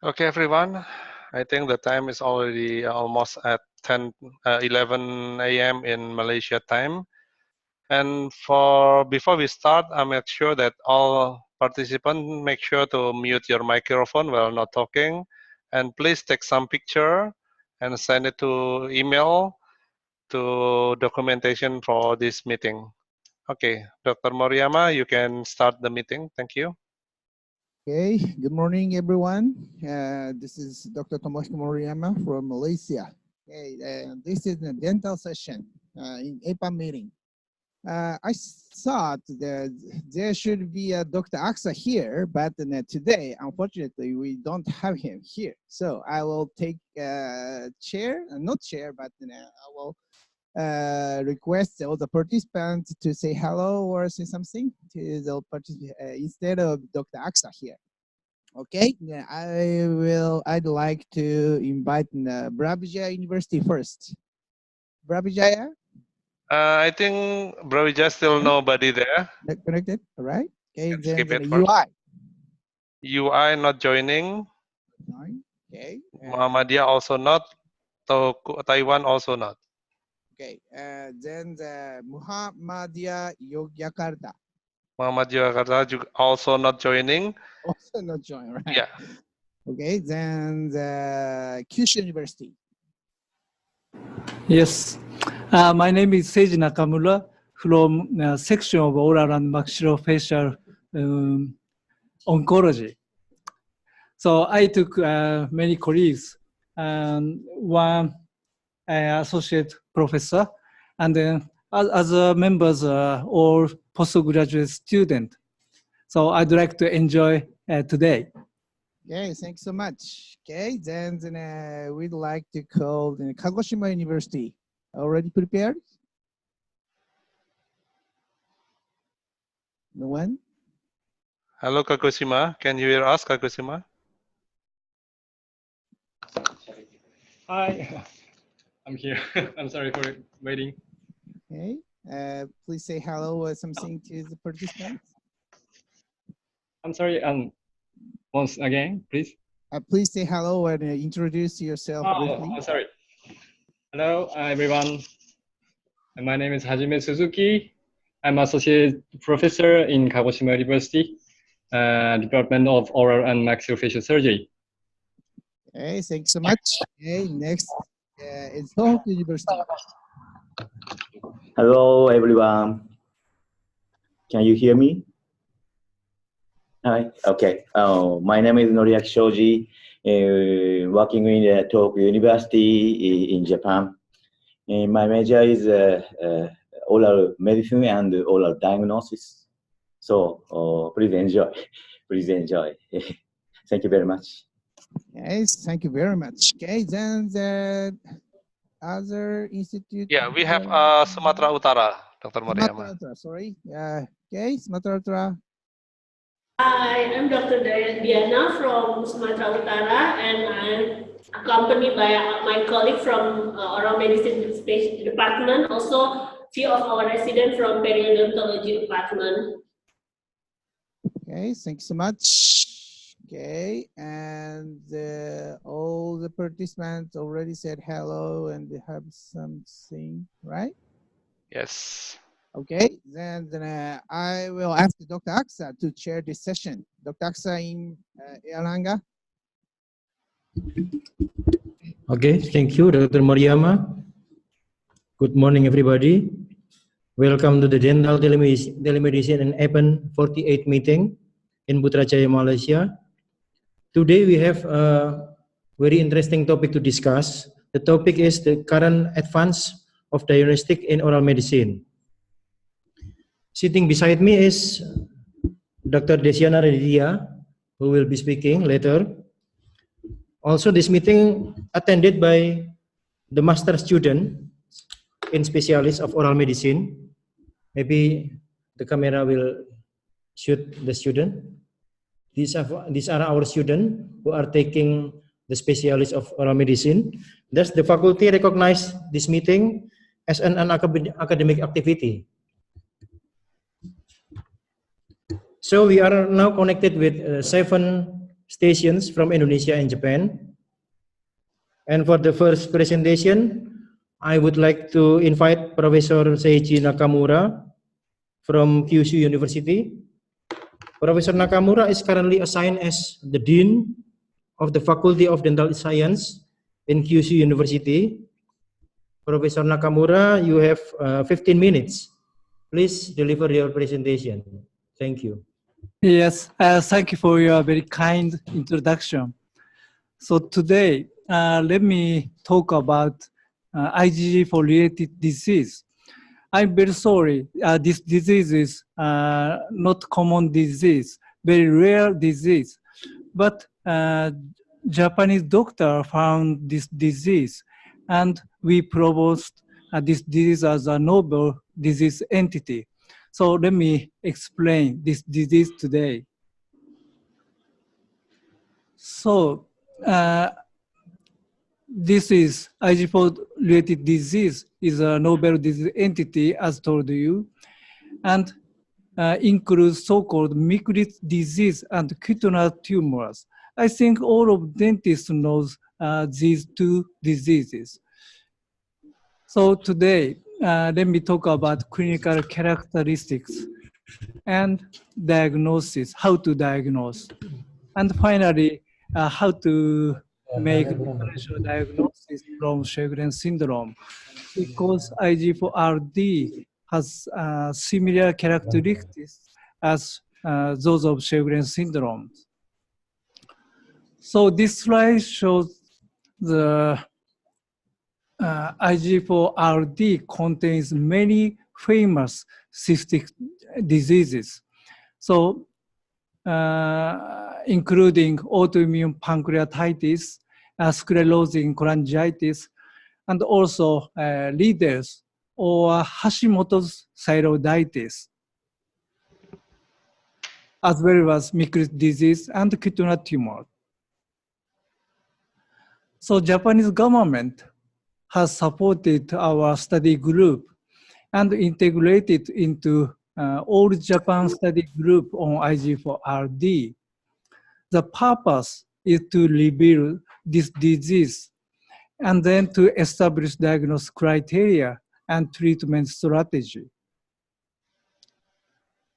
Okay, everyone. I think the time is already almost at 11 a.m. in Malaysia time. And before we start, I make sure that all participants make sure to mute your microphone while not talking. And please take some picture and send it to email to documentation for this meeting. Okay, Dr. Moriyama, you can start the meeting. Thank you. Okay, good morning, everyone. This is Dr. Tomohiko Moriyama from Malaysia. Okay, this is a dental session in APAN meeting. I thought that there should be a Dr. Aksa here, but today, unfortunately, we don't have him here. So I will take not chair, but I will request all the participants to say hello or say something to the instead of Dr. Aksa here. Okay, I'd like to invite Putrajaya University first. Putrajaya? I think Bravija still nobody there. Not connected, all right. Okay, Skip then it the UI. UI not joining. Okay. Muhammadiyah also not. Taiwan also not. Okay, then the Muhammadiyah Yogyakarta. Muhammadiyah also not joining. Also not joining, right? Yeah. Okay, then the Kyushu University. Yes, my name is Seiji Nakamura from section of oral and maxillofacial oncology. So I took many colleagues, one associate professor, and then other members or postgraduate student. So I'd like to enjoy today. Okay, thanks so much. Okay, then we'd like to call the Kagoshima University. Already prepared? No one? Hello, Kagoshima. Can you hear us, Kagoshima? Hi, I'm here. I'm sorry for waiting. Okay, please say hello or something to the participants. I'm sorry, once again, please. Please say hello and introduce yourself briefly. I'm sorry. Hello, everyone. My name is Hajime Suzuki. I'm associate professor in Kagoshima University, Department of Oral and Maxillofacial Surgery. Okay, thanks so much. Okay, next is Tohoku University. Hello, everyone. Can you hear me? Hi. Okay. My name is Noriaki Shoji, working in Tohoku University in Japan. My major is oral medicine and oral diagnosis. So please enjoy. Please enjoy. Thank you very much. Yes, thank you very much. Okay, then the other institute. Yeah, we have Sumatra Utara, Dr. Moriyama. Sorry. Okay, Sumatra Utara. Hi, I'm Dr. Diana from Sumatera Utara, and I'm accompanied by my colleague from Oral Medicine Department, also few of our residents from Periodontology Department. Okay, thanks so much. Okay, and all the participants already said hello and they have something, right? Yes. Okay, then I will ask Dr. Aksa to chair this session. Dr. Aksa in Erlanga. Okay, thank you, Dr. Moriyama. Good morning, everybody. Welcome to the Dental Telemedicine and APAN 48 meeting in Putrajaya, Malaysia. Today we have a very interesting topic to discuss. The topic is the current advance of diagnostic in oral medicine. Sitting beside me is Dr. Desiana Redia, who will be speaking later. Also, this meeting attended by the master student in specialist of oral medicine. Maybe the camera will shoot the student. These are our students who are taking the specialist of oral medicine. Thus, the faculty recognized this meeting as an academic activity. So we are now connected with 7 stations from Indonesia and Japan. And for the first presentation, I would like to invite Professor Seiji Nakamura from Kyushu University. Professor Nakamura is currently assigned as the Dean of the Faculty of Dental Science in Kyushu University. Professor Nakamura, you have 15 minutes. Please deliver your presentation. Thank you. Yes, thank you for your very kind introduction. So today, let me talk about IgG for related disease. I'm very sorry, this disease is not common disease, very rare disease. But Japanese doctor found this disease, and we proposed this disease as a novel disease entity. So let me explain this disease today. So this is IgG4 related disease is a novel disease entity, as told you, and includes so-called Micklitz disease and cutaneous tumors. I think all of dentists knows these two diseases. So today, let me talk about clinical characteristics and diagnosis, how to diagnose. And finally, how to make differential diagnosis from Sjögren's syndrome, because IgG4-RD has similar characteristics as those of Sjögren's syndrome. So this slide shows the IgG4-RD contains many famous cystic diseases. So including autoimmune pancreatitis, sclerosing cholangitis, and also leaders or Hashimoto's thyroiditis, as well as Micklitz disease and cutaneous tumor. So Japanese government has supported our study group and integrated into all Japan study group on IgG4-RD. The purpose is to reveal this disease and then to establish diagnosis criteria and treatment strategy.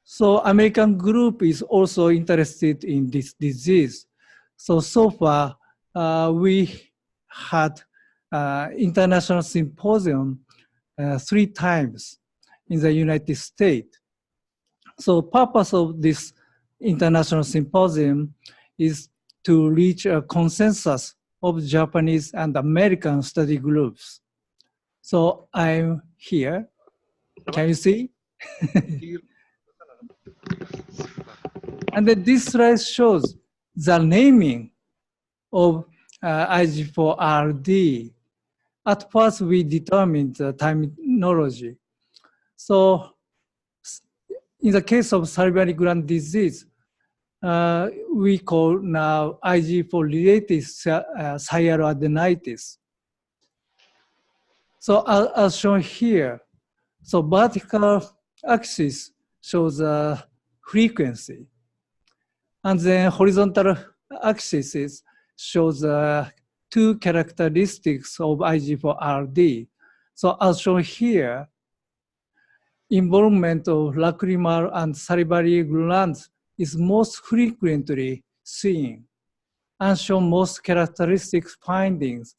So American group is also interested in this disease. So far, we had international symposium 3 times in the United States. So purpose of this international symposium is to reach a consensus of Japanese and American study groups. So I'm here. Can you see? And then this slide shows the naming of IgG4-RD. At first, we determined the terminology. So in the case of salivary gland disease, we call now IgG4-related hyaluronidase. So as shown here, so vertical axis shows the frequency, and then horizontal axis shows the 2 characteristics of IgG4-RD. So as shown here, involvement of lacrimal and salivary glands is most frequently seen and show most characteristic findings.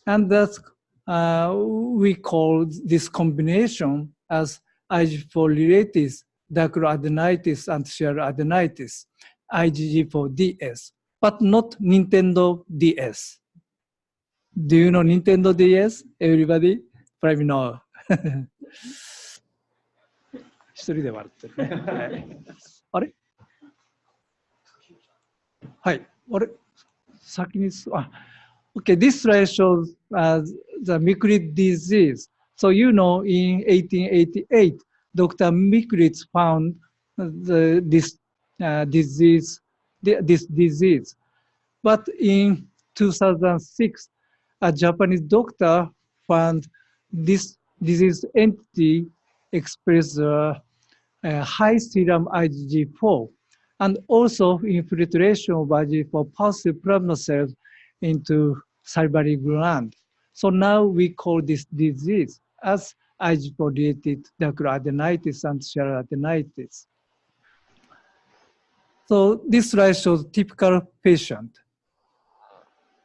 And that's we call this combination as IgG4-related dacryoadenitis and hyaluronidase, IgG4-DS, but not Nintendo DS. Do you know Nintendo DS? Everybody? Probably no. 一人で笑ってるね。はい、あれはい。あれ先にOkay, this slide shows the Micklitz disease. So you know, in 1888, Dr. Micklitz found this disease. But in 2006, a Japanese doctor found this disease entity express high serum IgG4, and also infiltration of IgG4 positive plasma cells into salivary gland. So now we call this disease as IgG4-related dacryoadenitis and steroidenitis. So this slide shows typical patient.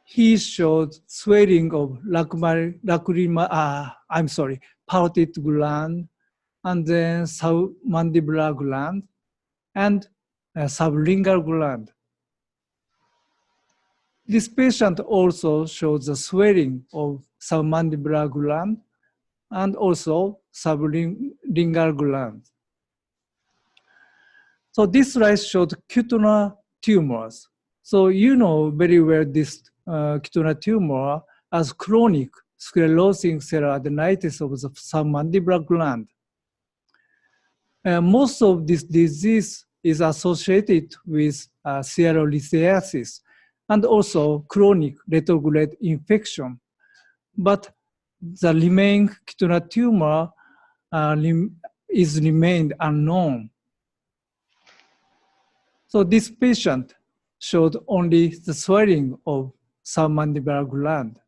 He showed swelling of parotid gland, and then submandibular gland, and sublingual gland. This patient also shows the swelling of submandibular gland and also sublingual gland. So this slide showed cutinary tumors. So you know very well this cutinary tumor as chronic sclerosing steroidenitis of the submandibular gland. Most of this disease is associated with sclerolithiasis and also chronic retrograde infection. But the remaining cutinary tumor is remained unknown. So this patient showed only the swelling of submandibular gland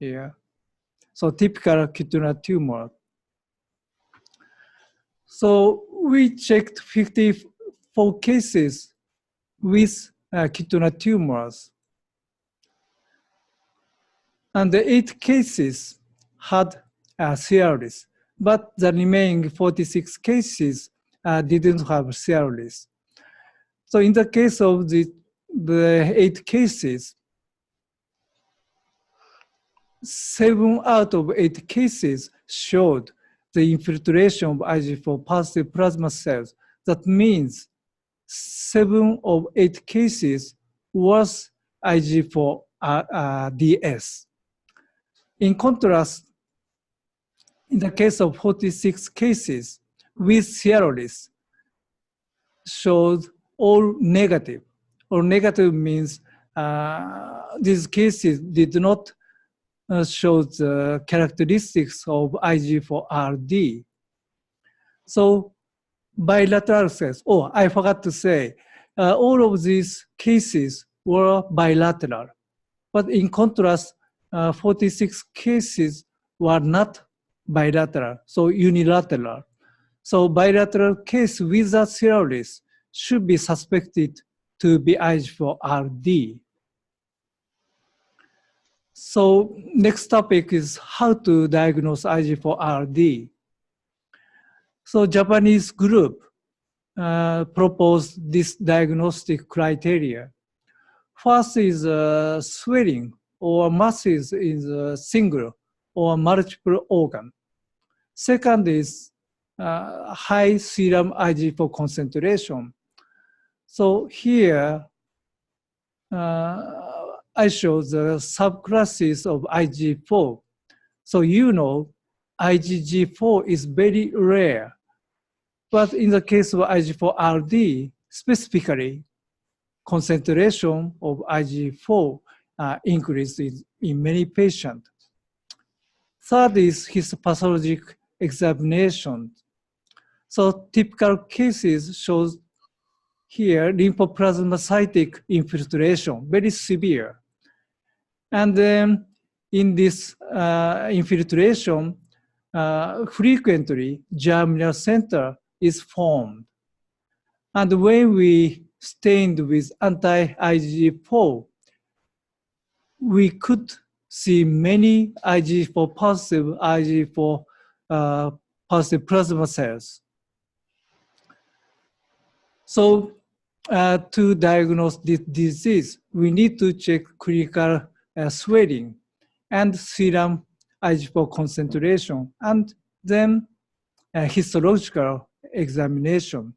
here. So typical cutinary tumor. So we checked 54 cases with cutinary tumors. And the 8 cases had CRS, but the remaining 46 cases didn't have CRS. So in the case of the 8 cases, 7 out of 8 cases showed the infiltration of IgG4 positive plasma cells. That means 7 of 8 cases was IgG4 DS. In contrast, in the case of 46 cases with CRS, showed all negative. All negative means these cases did not show the characteristics of IgG4-RD. So bilateral cells, oh, I forgot to say, all of these cases were bilateral. But in contrast, 46 cases were not bilateral, so unilateral. So bilateral case without CRS should be suspected to be IgG4-RD. So next topic is how to diagnose IgG4-RD. So Japanese group proposed this diagnostic criteria. First is swelling or masses in the single or multiple organ. Second is high serum IgG4 concentration. So here, I show the subclasses of IgG4. So you know, IgG4 is very rare. But in the case of IgG4-RD, specifically, concentration of IgG4 increases in many patients. Third is histopathologic examination. So typical cases shows here lymphoplasmacytic infiltration, very severe. And then in this infiltration, frequently germinal center is formed. And when we stained with anti-IgG4, we could see many IgG4 positive plasma cells. So to diagnose this disease, we need to check clinical swelling and serum IgG4 concentration, and then histological examination.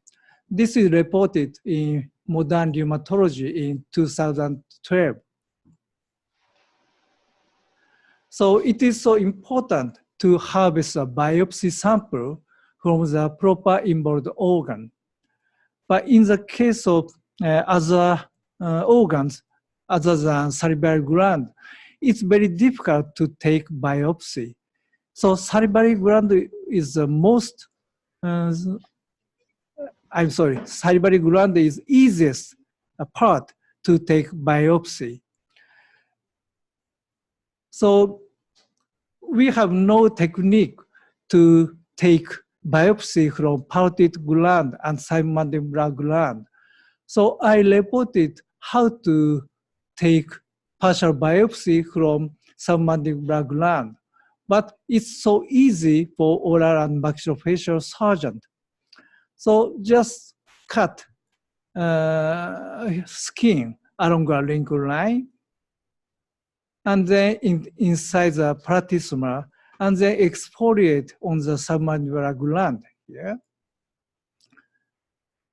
This is reported in Modern Rheumatology in 2012. So it is so important to harvest a biopsy sample from the proper involved organ. But in the case of other organs other than salivary gland, it's very difficult to take biopsy. So salivary gland is the most I'm sorry, salivary gland is easiest part to take biopsy. So we have no technique to take biopsy from parotid gland and submandibular gland. So I reported how to take partial biopsy from submandibular gland, but it's so easy for oral and maxillofacial surgeon. So just cut skin along a wrinkle line, and then inside the platysma, and then exfoliate on the submandibular gland here.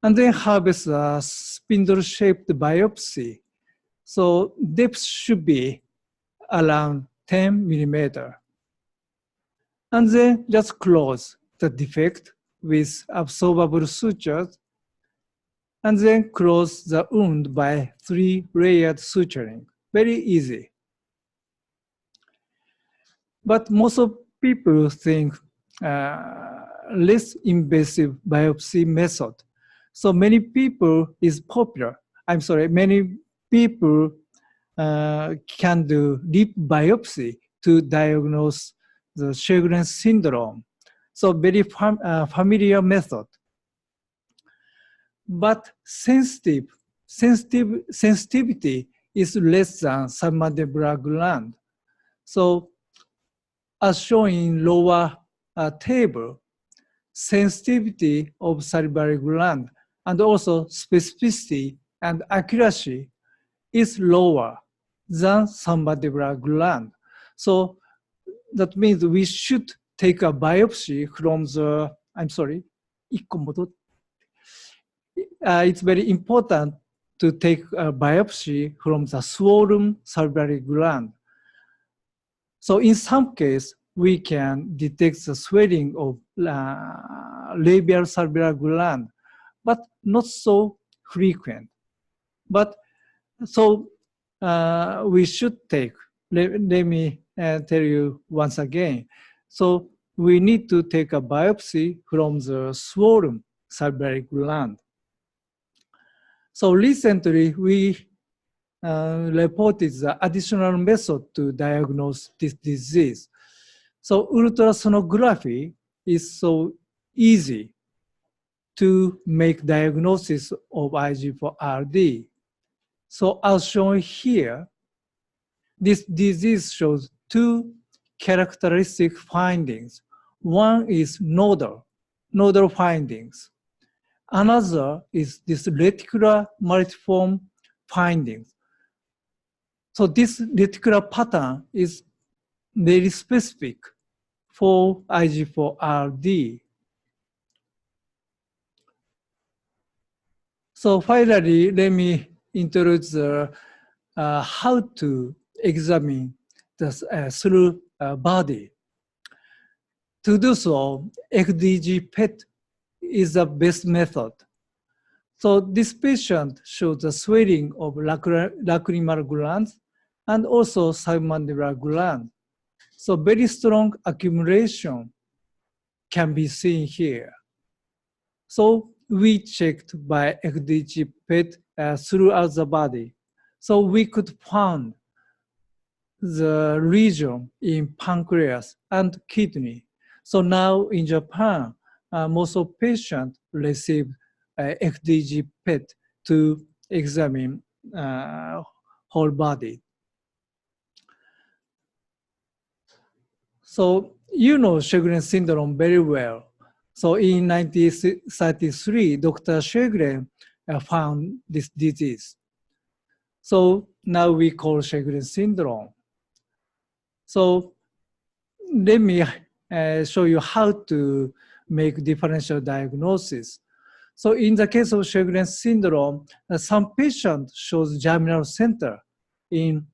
And then harvest a spindle-shaped biopsy. So depth should be around 10 millimeter. And then just close the defect with absorbable sutures, and then close the wound by 3-layered suturing. Very easy. But most of people think less invasive biopsy method. So many people is popular. I'm sorry, many people can do deep biopsy to diagnose the Sjögren's syndrome. So very familiar method. But sensitivity is less than submandibular gland. So as shown in lower table, sensitivity of salivary gland and also specificity and accuracy is lower than submandibular gland. So that means we should take a biopsy from the, I'm sorry, it's very important to take a biopsy from the swollen salivary gland. So in some cases, we can detect the swelling of labial salivary gland, but not so frequent. But so we should take, let me tell you once again. So we need to take a biopsy from the swollen salivary gland. So recently we reported the additional method to diagnose this disease. So ultrasonography is so easy to make diagnosis of IgG4-RD. So as shown here, this disease shows two characteristic findings. One is nodal findings. Another is this reticular multiform findings. So this reticular pattern is very specific for IgG4-RD. So finally, let me introduce how to examine the through body. To do so, FDG PET is the best method. So this patient shows the swelling of lacrimal glands and also submandibular gland. So very strong accumulation can be seen here. So we checked by FDG PET throughout the body. So we could find the region in pancreas and kidney. So now in Japan, most of patients receive FDG PET to examine whole body. So you know Sjögren's syndrome very well. So in 1933, Dr. Sjögren found this disease. So now we call Sjögren's syndrome. So let me show you how to make differential diagnosis. So in the case of Sjögren's syndrome, some patient shows germinal center in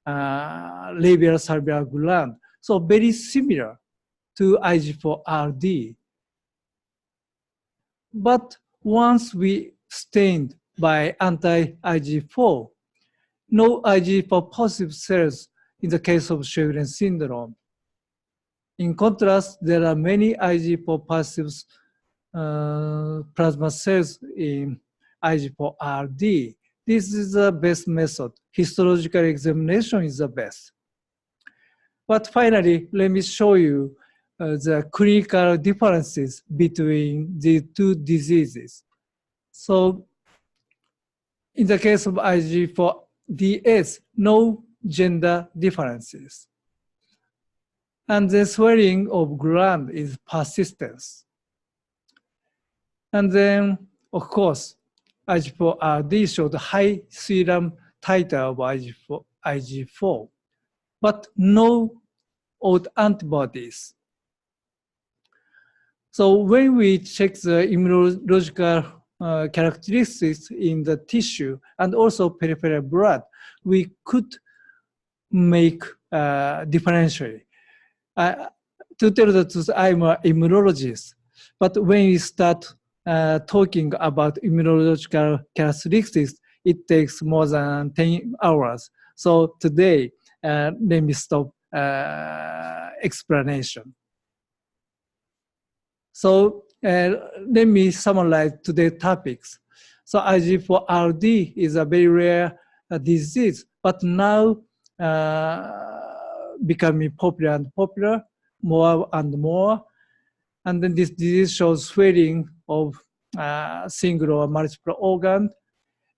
labial salivary gland. So very similar to IgG4-RD. But once we stained by anti-IgG4, no IgG4 positive cells in the case of Sjögren's syndrome. In contrast, there are many IgG4 positive plasma cells in IG4RD. This is the best method. Histological examination is the best. But finally, let me show you the clinical differences between the two diseases. So in the case of IG4DS, no gender differences. And the swelling of gland is persistence. And then, of course, IG4RD showed high serum titer of IG4, but no autoantibodies. So when we check the immunological characteristics in the tissue and also peripheral blood, we could make differentially. To tell the truth, I'm an immunologist, but when we start talking about immunological characteristics, it takes more than 10 hours. So today, let me stop explanation. So let me summarize today's topics. So IG4RD is a very rare disease, but now becoming popular and popular, more and more. And then this disease shows swelling of single or multiple organ,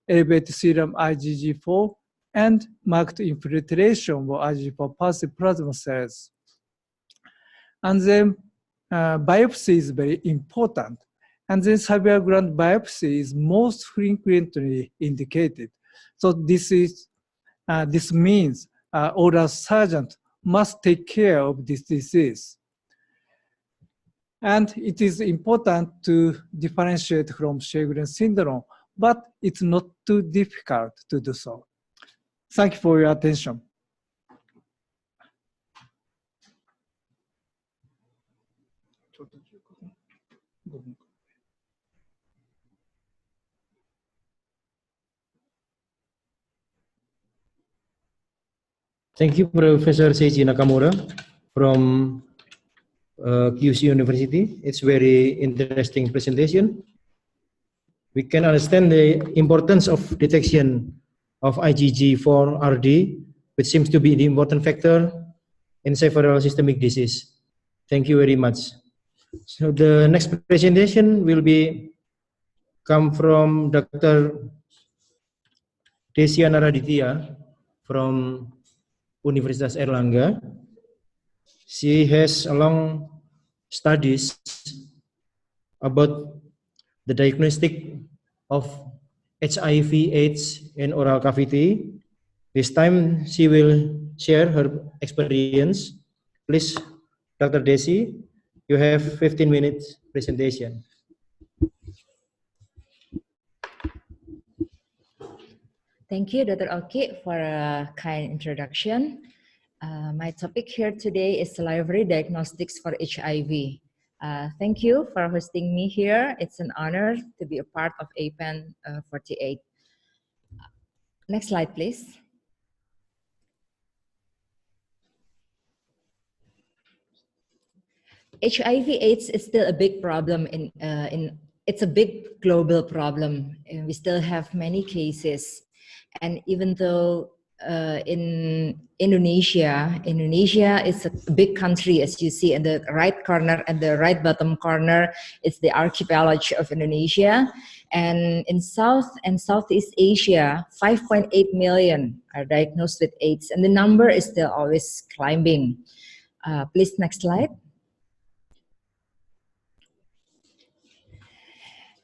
elevated serum IgG4, and marked infiltration of IgG4 positive plasma cells. And then biopsy is very important. And then severe gland biopsy is most frequently indicated. So this means oral surgeon must take care of this disease. And it is important to differentiate from Sjögren syndrome, but it's not too difficult to do so. Thank you for your attention. Thank you, Professor Seiji Nakamura from Kyushu University. It's very interesting presentation. We can understand the importance of detection of IgG4RD, which seems to be the important factor in several systemic disease. Thank you very much. So the next presentation will come from Dr. Desia Naraditya from Universitas Erlangga. She has a long studies about the diagnostic of HIV/AIDS in oral cavity. This time she will share her experience. Please, Dr. Desi, you have 15 minutes presentation. Thank you, Dr. Oki, for a kind introduction. My topic here today is salivary diagnostics for HIV. Thank you for hosting me here. It's an honor to be a part of APAN 48. Next slide, please. HIV/AIDS is still a big problem it's a big global problem, and we still have many cases. And even though in Indonesia is a big country, as you see in the right corner and the right bottom corner, it's the archipelago of Indonesia. And in South and Southeast Asia, 5.8 million are diagnosed with AIDS, and the number is still always climbing. Please, next slide.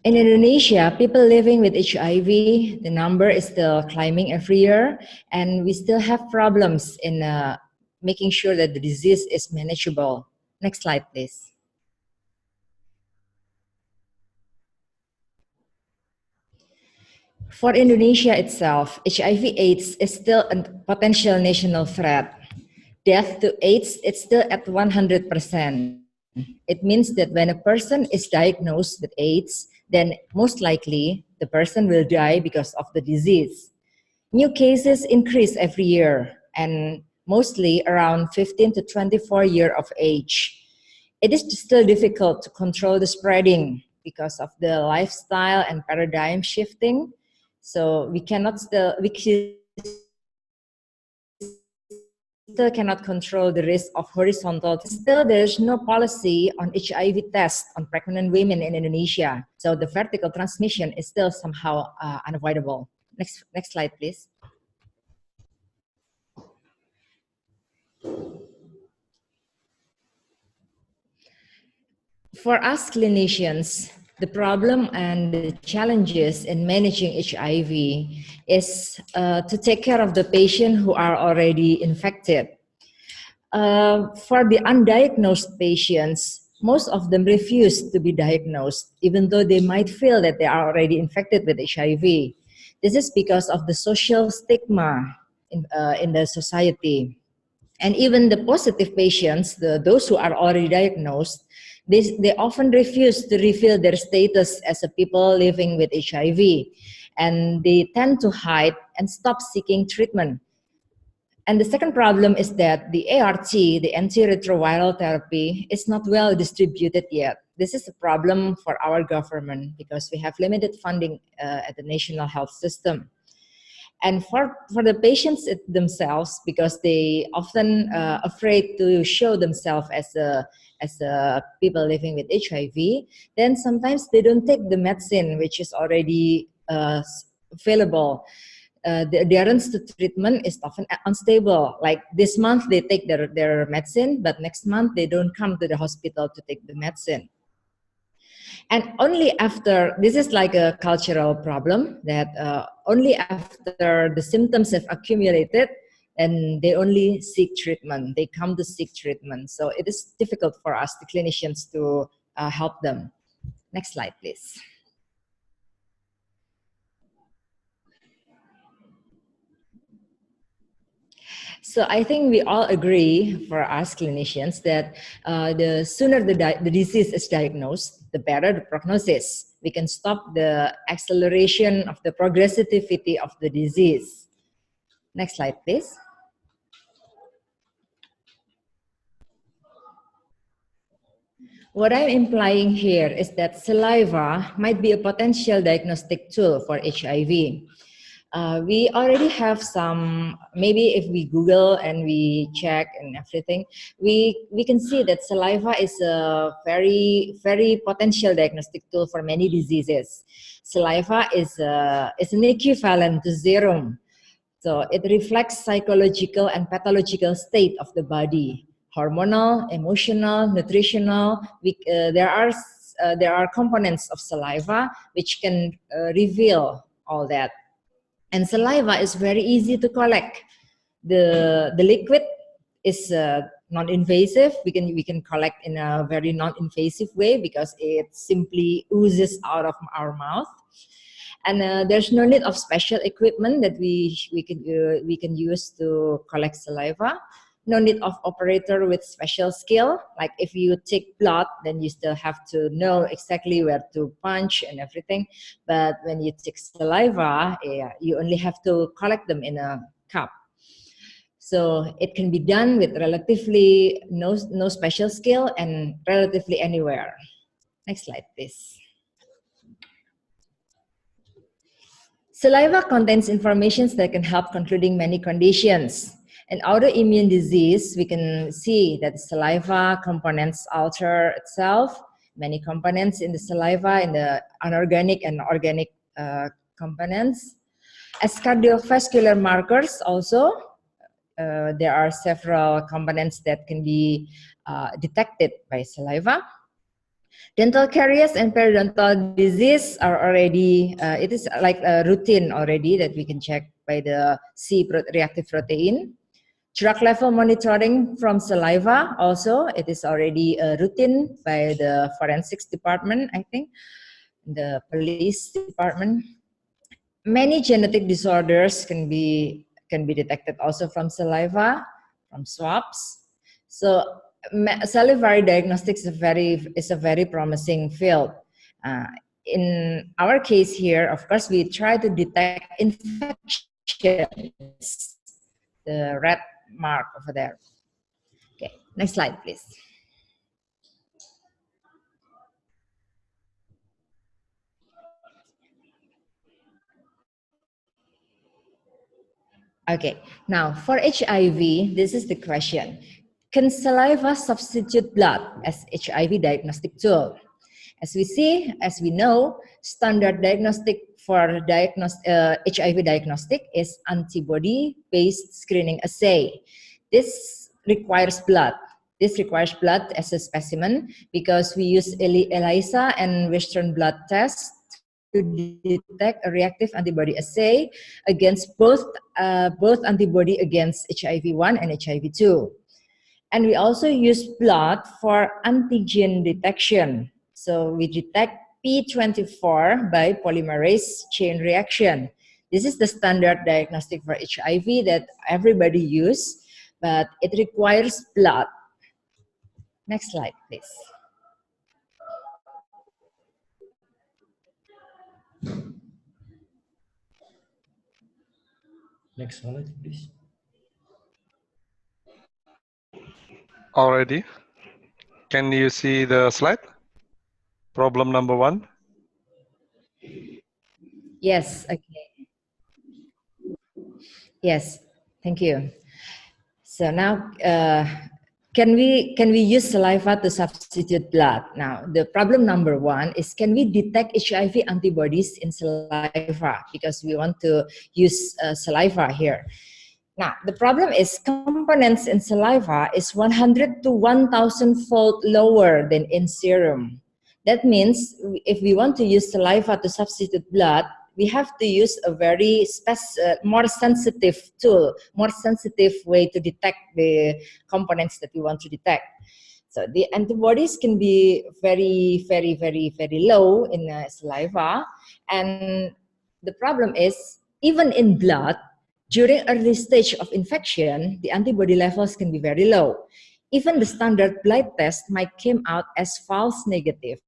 In Indonesia, people living with HIV, the number is still climbing every year, and we still have problems in making sure that the disease is manageable. Next slide, please. For Indonesia itself, HIV/AIDS is still a potential national threat. Death to AIDS is still at 100%. It means that when a person is diagnosed with AIDS, then most likely the person will die because of the disease. New cases increase every year, and mostly around 15 to 24 years of age. It is still difficult to control the spreading because of the lifestyle and paradigm shifting. So we still cannot control the risk of horizontal. Still, there's no policy on HIV tests on pregnant women in Indonesia. So the vertical transmission is still somehow unavoidable. Next slide, please. For us clinicians, the problem and the challenges in managing HIV is to take care of the patient who are already infected. For the undiagnosed patients, most of them refuse to be diagnosed, even though they might feel that they are already infected with HIV. This is because of the social stigma in the society. And even the positive patients, those who are already diagnosed, they often refuse to reveal their status as a people living with HIV. And they tend to hide and stop seeking treatment. And the second problem is that the ART, the antiretroviral therapy, is not well distributed yet. This is a problem for our government because we have limited funding at the national health system. And for the patients themselves, because they often afraid to show themselves as a people living with HIV, then sometimes they don't take the medicine which is already available. The adherence to treatment is often unstable. Like this month they take their medicine, but next month they don't come to the hospital to take the medicine. And only after, this is like a cultural problem, that only after the symptoms have accumulated, and they only seek treatment. They come to seek treatment. So it is difficult for us, the clinicians, to help them. Next slide, please. So I think we all agree, for us clinicians, that the sooner the disease is diagnosed, the better the prognosis. We can stop the acceleration of the progressivity of the disease. Next slide, please. What I'm implying here is that saliva might be a potential diagnostic tool for HIV. We already have some, maybe if we Google and we check and everything, we can see that saliva is a very, very potential diagnostic tool for many diseases. Saliva is an equivalent to serum. So it reflects psychological and pathological state of the body, hormonal, emotional, nutritional. There are components of saliva which can reveal all that. And saliva is very easy to collect. The liquid is non-invasive. We can collect in a very non-invasive way because it simply oozes out of our mouth. And there's no need of special equipment that we can use to collect saliva. No need of operator with special skill. Like if you take blood, then you still have to know exactly where to punch and everything. But when you take saliva, you only have to collect them in a cup. So it can be done with relatively no special skill and relatively anywhere. Next slide, please. Saliva contains information that can help concluding many conditions. In autoimmune disease, we can see that the saliva components alter itself. Many components in the saliva, in the anorganic and organic components. As cardiovascular markers also, there are several components that can be detected by saliva. Dental caries and periodontal disease are already, it is like a routine already that we can check by the C-reactive protein. Drug level monitoring from saliva also, it is already a routine by the forensics department, I think, the police department. Many genetic disorders can be detected also from saliva, from swabs. So salivary diagnostics is a very promising field. In our case here, of course, we try to detect infections, the red mark over there. Okay, next slide, please. Okay, now for HIV, this is the question. Can saliva substitute blood as HIV diagnostic tool? As we see, as we know, standard diagnostic for HIV diagnostic is antibody-based screening assay. This requires blood. This requires blood as a specimen because we use ELISA and Western blot test to detect a reactive antibody assay against both antibody against HIV-1 and HIV-2. And we also use blood for antigen detection. So we detect P24 by polymerase chain reaction. This is the standard diagnostic for HIV that everybody use, but it requires blood. Next slide, please. Next slide, please. Already. Can you see the slide? Problem number 1. Yes, okay. Yes, thank you. So now, can we use saliva to substitute blood? Now, the problem number 1 is, can we detect HIV antibodies in saliva? Because we want to use saliva here. Now, the problem is components in saliva is 100 to 1,000-fold lower than in serum. That means if we want to use saliva to substitute blood, we have to use a very more sensitive tool, more sensitive way to detect the components that we want to detect. So the antibodies can be very, very, very, very low in saliva. And the problem is, even in blood, during early stage of infection, the antibody levels can be very low. Even the standard blood test might come out as false negative.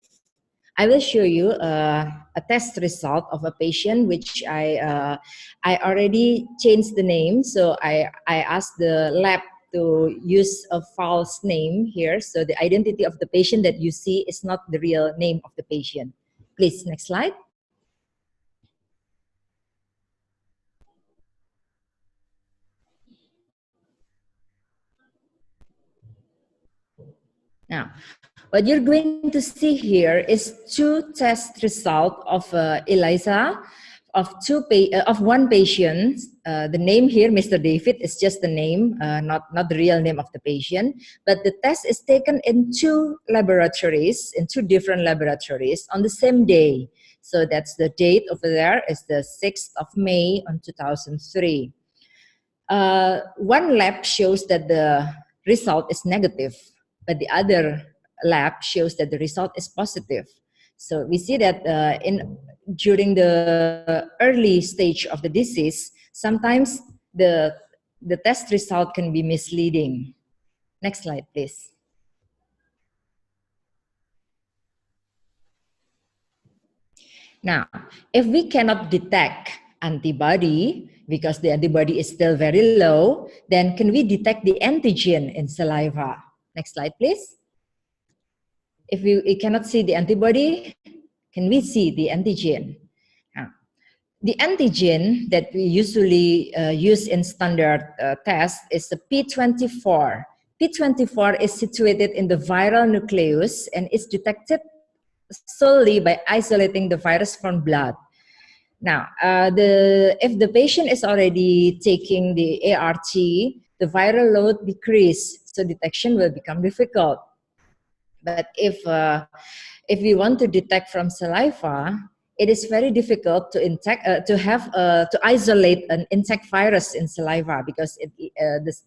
I will show you a test result of a patient which I already changed the name. So I asked the lab to use a false name here. So the identity of the patient that you see is not the real name of the patient. Please, next slide. Now, what you're going to see here is 2 test results of ELISA of one patient. The name here, Mr. David, is just the name, not the real name of the patient. But the test is taken in 2 laboratories, in 2 different laboratories on the same day. So that's the date over there is the 6th of May on 2003. One lab shows that the result is negative, but the other lab shows that the result is positive. So we see that during the early stage of the disease, sometimes the test result can be misleading. Next slide, please. Now, if we cannot detect antibody because the antibody is still very low, then can we detect the antigen in saliva? Next slide, please. If we cannot see the antibody, can we see the antigen? Now, the antigen that we usually use in standard tests is the P24. P24 is situated in the viral nucleus and is detected solely by isolating the virus from blood. Now, if the patient is already taking the ART, the viral load decreases, so detection will become difficult. But if we want to detect from saliva, it is very difficult to isolate an intact virus in saliva because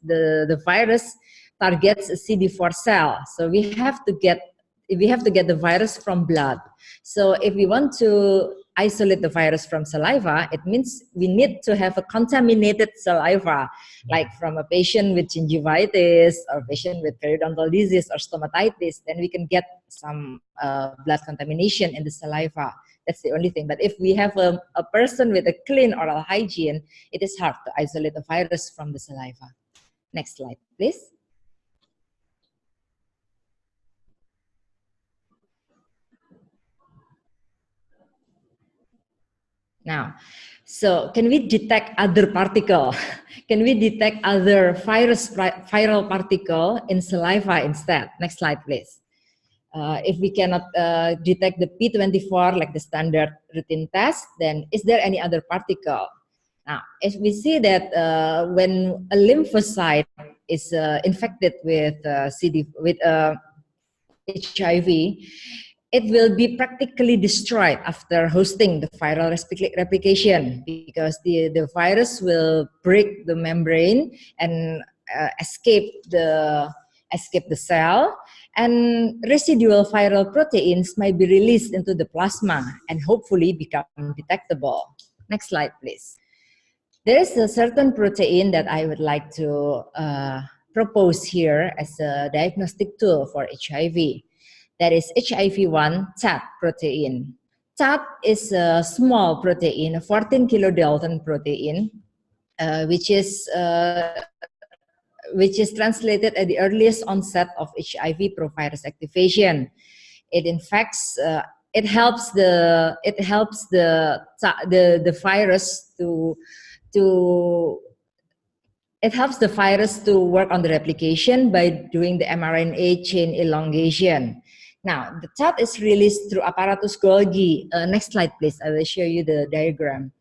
the virus targets a CD4 cell. So we have to get the virus from blood. So if we want to isolate the virus from saliva, it means we need to have a contaminated saliva, like from a patient with gingivitis or a patient with periodontal disease or stomatitis. Then we can get some blood contamination in the saliva. That's the only thing. But if we have a person with a clean oral hygiene, it is hard to isolate the virus from the saliva. Next slide, please. Now, so can we detect other particle? Can we detect other viral particle in saliva instead? Next slide, please. If we cannot detect the P24 like the standard routine test, then is there any other particle? Now, if we see that when a lymphocyte is infected with HIV, it will be practically destroyed after hosting the viral replication, because the virus will break the membrane and escape the cell, and residual viral proteins might be released into the plasma and hopefully become detectable. Next slide, please. There is a certain protein that I would like to propose here as a diagnostic tool for HIV. That is HIV-1 TAT protein. TAT is a small protein, a 14 kilodalton protein, which is translated at the earliest onset of HIV provirus activation. It infects. It helps the virus to work on the replication by doing the mRNA chain elongation. Now, the TAT is released through apparatus Golgi. Next slide, please. I will show you the diagram.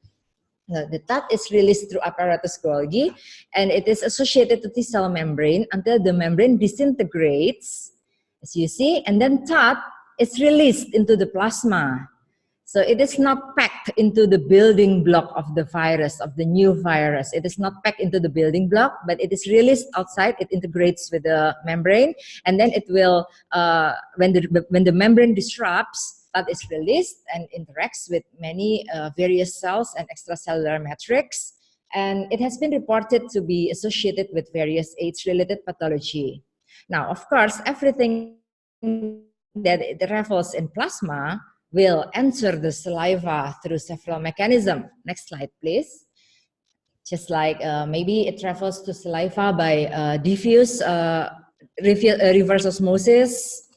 The TAT is released through apparatus Golgi, and it is associated to T-cell membrane until the membrane disintegrates, as you see, and then TAT is released into the plasma. So it is not packed into the building block of the virus, of the new virus. It is not packed into the building block, but it is released outside. It integrates with the membrane, and then it will, when the membrane disrupts, that is released and interacts with many various cells and extracellular matrix. And it has been reported to be associated with various AIDS-related pathology. Now, of course, everything that it travels in plasma will enter the saliva through several mechanisms. Next slide, please. Just like maybe it travels to saliva by diffuse reverse osmosis,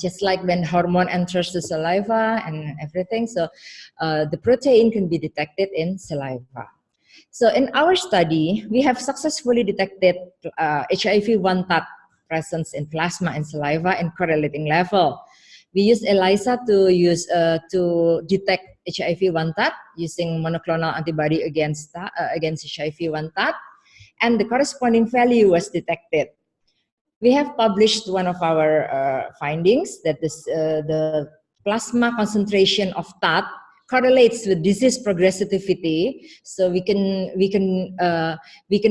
just like when hormone enters the saliva and everything. So the protein can be detected in saliva. So in our study, we have successfully detected HIV-1 TAT presence in plasma and saliva in correlating level. We use ELISA to detect HIV-1 TAT using monoclonal antibody against HIV-1 TAT, and the corresponding value was detected. We have published one of our findings that the plasma concentration of TAT correlates with disease progressivity, so we can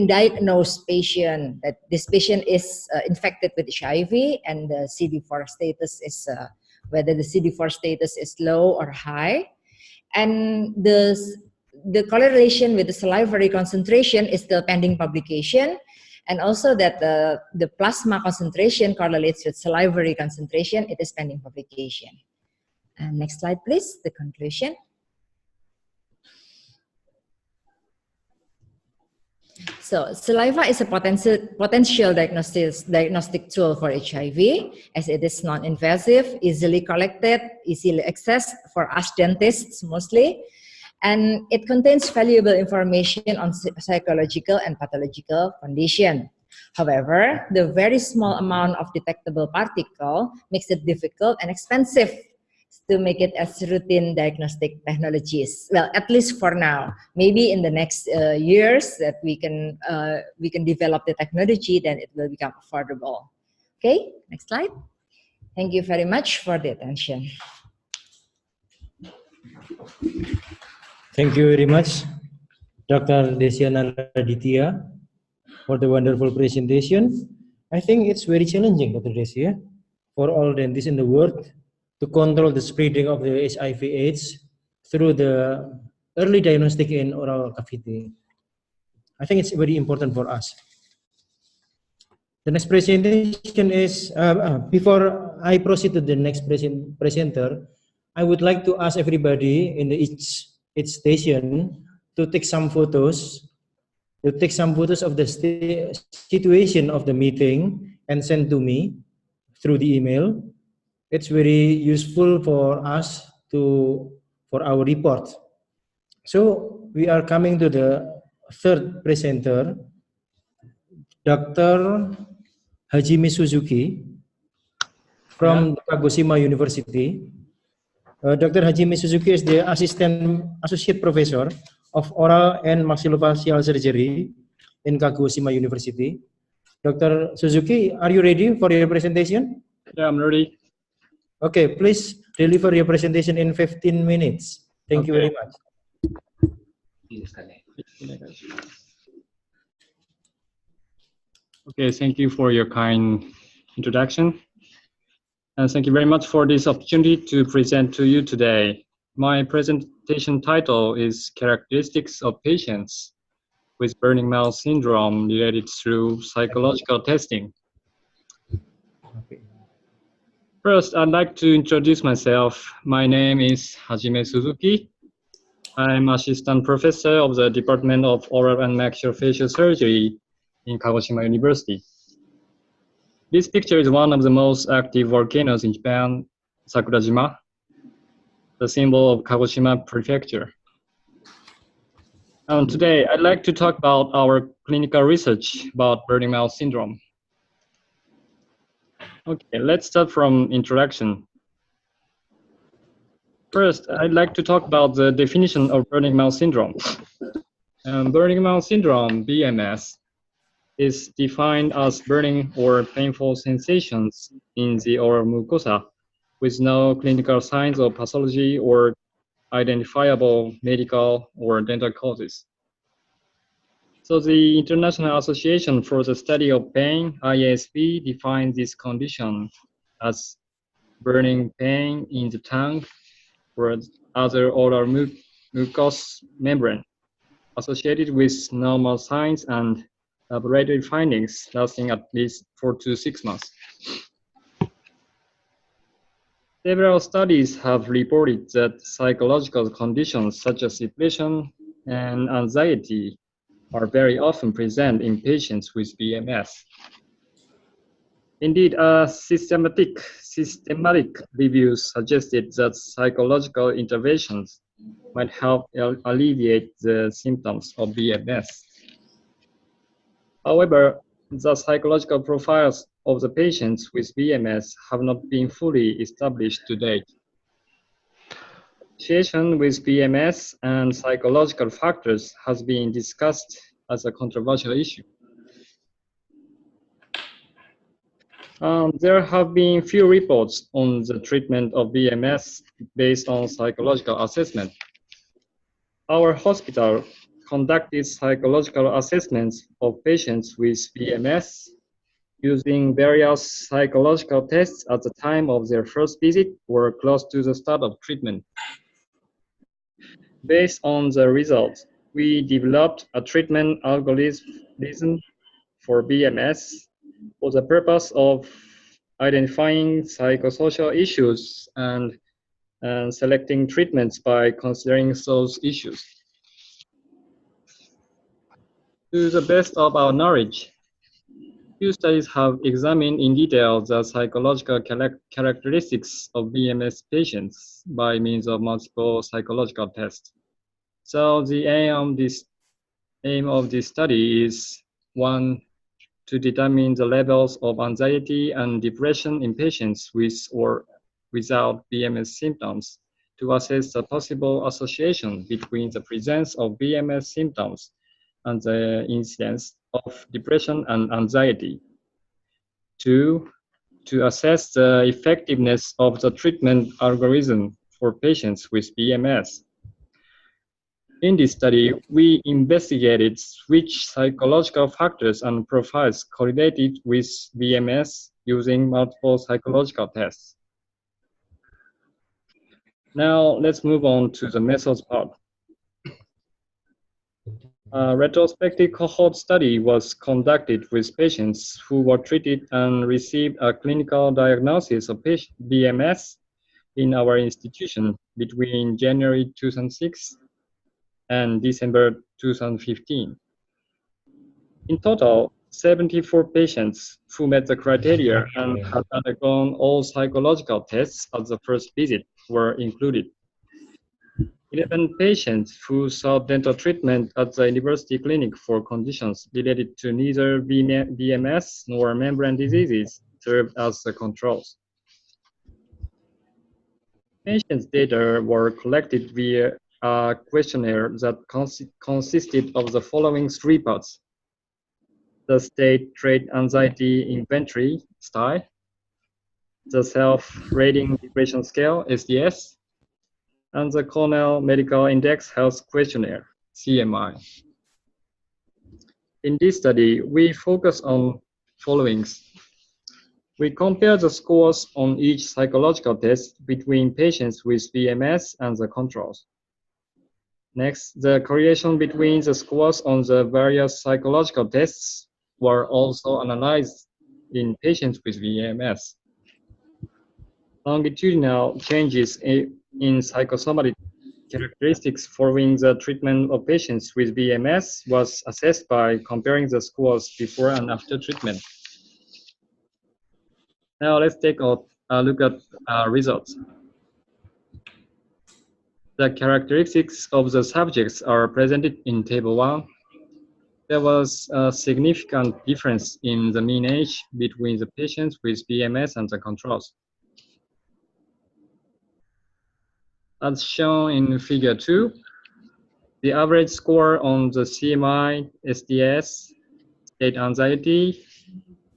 diagnose patient that this patient is infected with HIV, and the CD4 status is whether the CD4 status is low or high, and the correlation with the salivary concentration is still pending publication, and also that the plasma concentration correlates with salivary concentration. It is pending publication. And next slide, please. The conclusion. So saliva is a potential diagnostic tool for HIV, as it is non-invasive, easily collected, easily accessed for us dentists mostly, and it contains valuable information on psychological and pathological condition. However, the very small amount of detectable particle makes it difficult and expensive to make it as routine diagnostic technologies. Well, at least for now. Maybe in the next years that we can develop the technology, then it will become affordable. Okay, next slide. Thank you very much for the attention. Thank you very much, Dr. Desiana Raditya, for the wonderful presentation. I think it's very challenging, Dr. Desia, for all dentists in the world to control the spreading of the HIV/AIDS through the early diagnostic in oral cavity. I think it's very important for us. The next presentation is, before I proceed to the next presenter, I would like to ask everybody in each station to take some photos, of the situation of the meeting and send to me through the email. It's very useful for us for our report. So we are coming to the third presenter, Dr. Hajime Suzuki from Kagoshima University. Dr. Hajime Suzuki is the associate professor of oral and maxillofacial surgery in Kagoshima University. Dr. Suzuki, are you ready for your presentation? Yeah, I'm ready. Okay, please deliver your presentation in 15 minutes. Thank you very much. Okay, thank you for your kind introduction. And thank you very much for this opportunity to present to you today. My presentation title is Characteristics of Patients with Burning Mouth Syndrome Related Through Psychological Testing. First, I'd like to introduce myself. My name is Hajime Suzuki. I'm assistant professor of the Department of Oral and Maxillofacial Surgery in Kagoshima University. This picture is one of the most active volcanoes in Japan, Sakurajima, the symbol of Kagoshima Prefecture. And today, I'd like to talk about our clinical research about burning mouth syndrome. Okay, let's start from introduction. First, I'd like to talk about the definition of burning mouth syndrome. Burning mouth syndrome, BMS, is defined as burning or painful sensations in the oral mucosa with no clinical signs of pathology or identifiable medical or dental causes. So the International Association for the Study of Pain, IASP, defines this condition as burning pain in the tongue or other oral mucous membrane associated with normal signs and laboratory findings lasting at least 4 to 6 months. Several studies have reported that psychological conditions such as depression and anxiety are very often present in patients with BMS. Indeed, systematic reviews suggested that psychological interventions might help alleviate the symptoms of BMS. However, the psychological profiles of the patients with BMS have not been fully established to date. Association with BMS and psychological factors has been discussed as a controversial issue. There have been few reports on the treatment of BMS based on psychological assessment. Our hospital conducted psychological assessments of patients with BMS using various psychological tests at the time of their first visit or close to the start of treatment. Based on the results, we developed a treatment algorithm for BMS for the purpose of identifying psychosocial issues and selecting treatments by considering those issues. To the best of our knowledge, few studies have examined in detail the psychological characteristics of BMS patients by means of multiple psychological tests. So the aim of this study is, one, to determine the levels of anxiety and depression in patients with or without BMS symptoms to assess the possible association between the presence of BMS symptoms and the incidence of depression and anxiety. Two, to assess the effectiveness of the treatment algorithm for patients with BMS. In this study, we investigated which psychological factors and profiles correlated with BMS using multiple psychological tests. Now, let's move on to the methods part. A retrospective cohort study was conducted with patients who were treated and received a clinical diagnosis of BMS in our institution between January 2006 and December 2015. In total, 74 patients who met the criteria and had undergone all psychological tests at the first visit were included. 11 patients who sought dental treatment at the university clinic for conditions related to neither BMS nor membrane diseases served as the controls. Patients' data were collected via a questionnaire that consisted of the following 3 parts: the state trait anxiety inventory style, the self-rating depression scale SDS, and the Cornell Medical Index Health Questionnaire CMI. In this study, we focus on followings. We compare the scores on each psychological test between patients with BMS and the controls. Next, the correlation between the scores on the various psychological tests were also analyzed in patients with BMS. Longitudinal changes in psychosomatic characteristics following the treatment of patients with BMS was assessed by comparing the scores before and after treatment. Now let's take a look at results. The characteristics of the subjects are presented in Table 1. There was a significant difference in the mean age between the patients with BMS and the controls. As shown in Figure 2, the average score on the CMI, SDS, state anxiety,